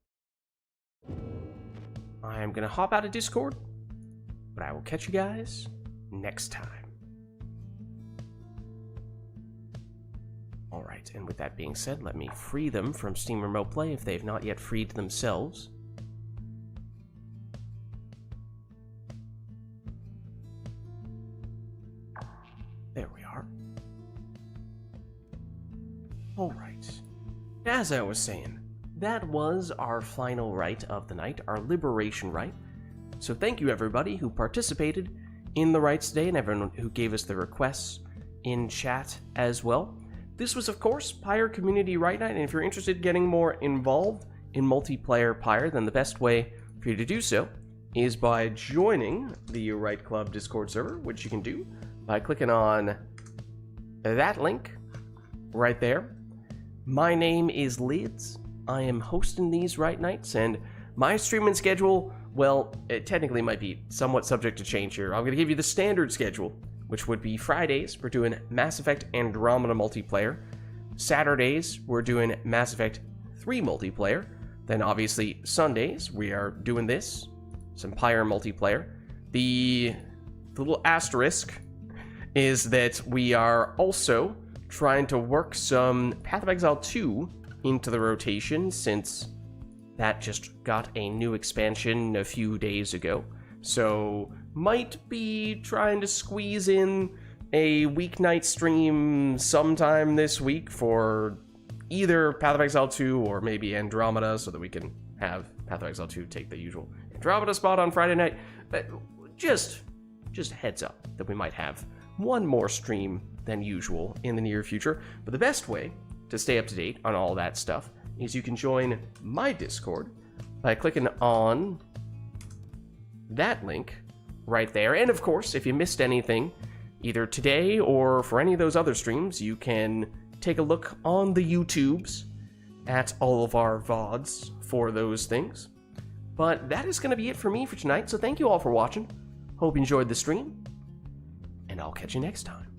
I am going to hop out of Discord, but I will catch you guys next time. Alright, and with that being said, let me free them from Steam Remote Play if they've not yet freed themselves. There we are. Alright. As I was saying, that was our final rite of the night, our Liberation Rite. So thank you everybody who participated in the rites today, and everyone who gave us the requests in chat as well. This was, of course, PYRE Community Rite Night, and if you're interested in getting more involved in multiplayer PYRE, then the best way for you to do so is by joining the Rite Club Discord server, which you can do by clicking on that link right there. My name is Lids. I am hosting these Rite Nights, and my streaming schedule, well, it technically might be somewhat subject to change here. I'm going to give you the standard schedule, which would be Fridays, we're doing Mass Effect Andromeda multiplayer. Saturdays, we're doing Mass Effect 3 multiplayer. Then obviously Sundays, we are doing this, some PYRE multiplayer. The little asterisk is that we are also trying to work some Path of Exile 2 into the rotation, since that just got a new expansion a few days ago. So Might be trying to squeeze in a weeknight stream sometime this week for either Path of Exile 2 or maybe Andromeda, so that we can have Path of Exile 2 take the usual Andromeda spot on Friday night. But just heads up that we might have one more stream than usual in the near future. But the best way to stay up to date on all that stuff is you can join my Discord by clicking on that link right there. And of course, if you missed anything, either today or for any of those other streams, you can take a look on the YouTubes at all of our VODs for those things. But that is going to be it for me for tonight, so thank you all for watching. Hope you enjoyed the stream, and I'll catch you next time.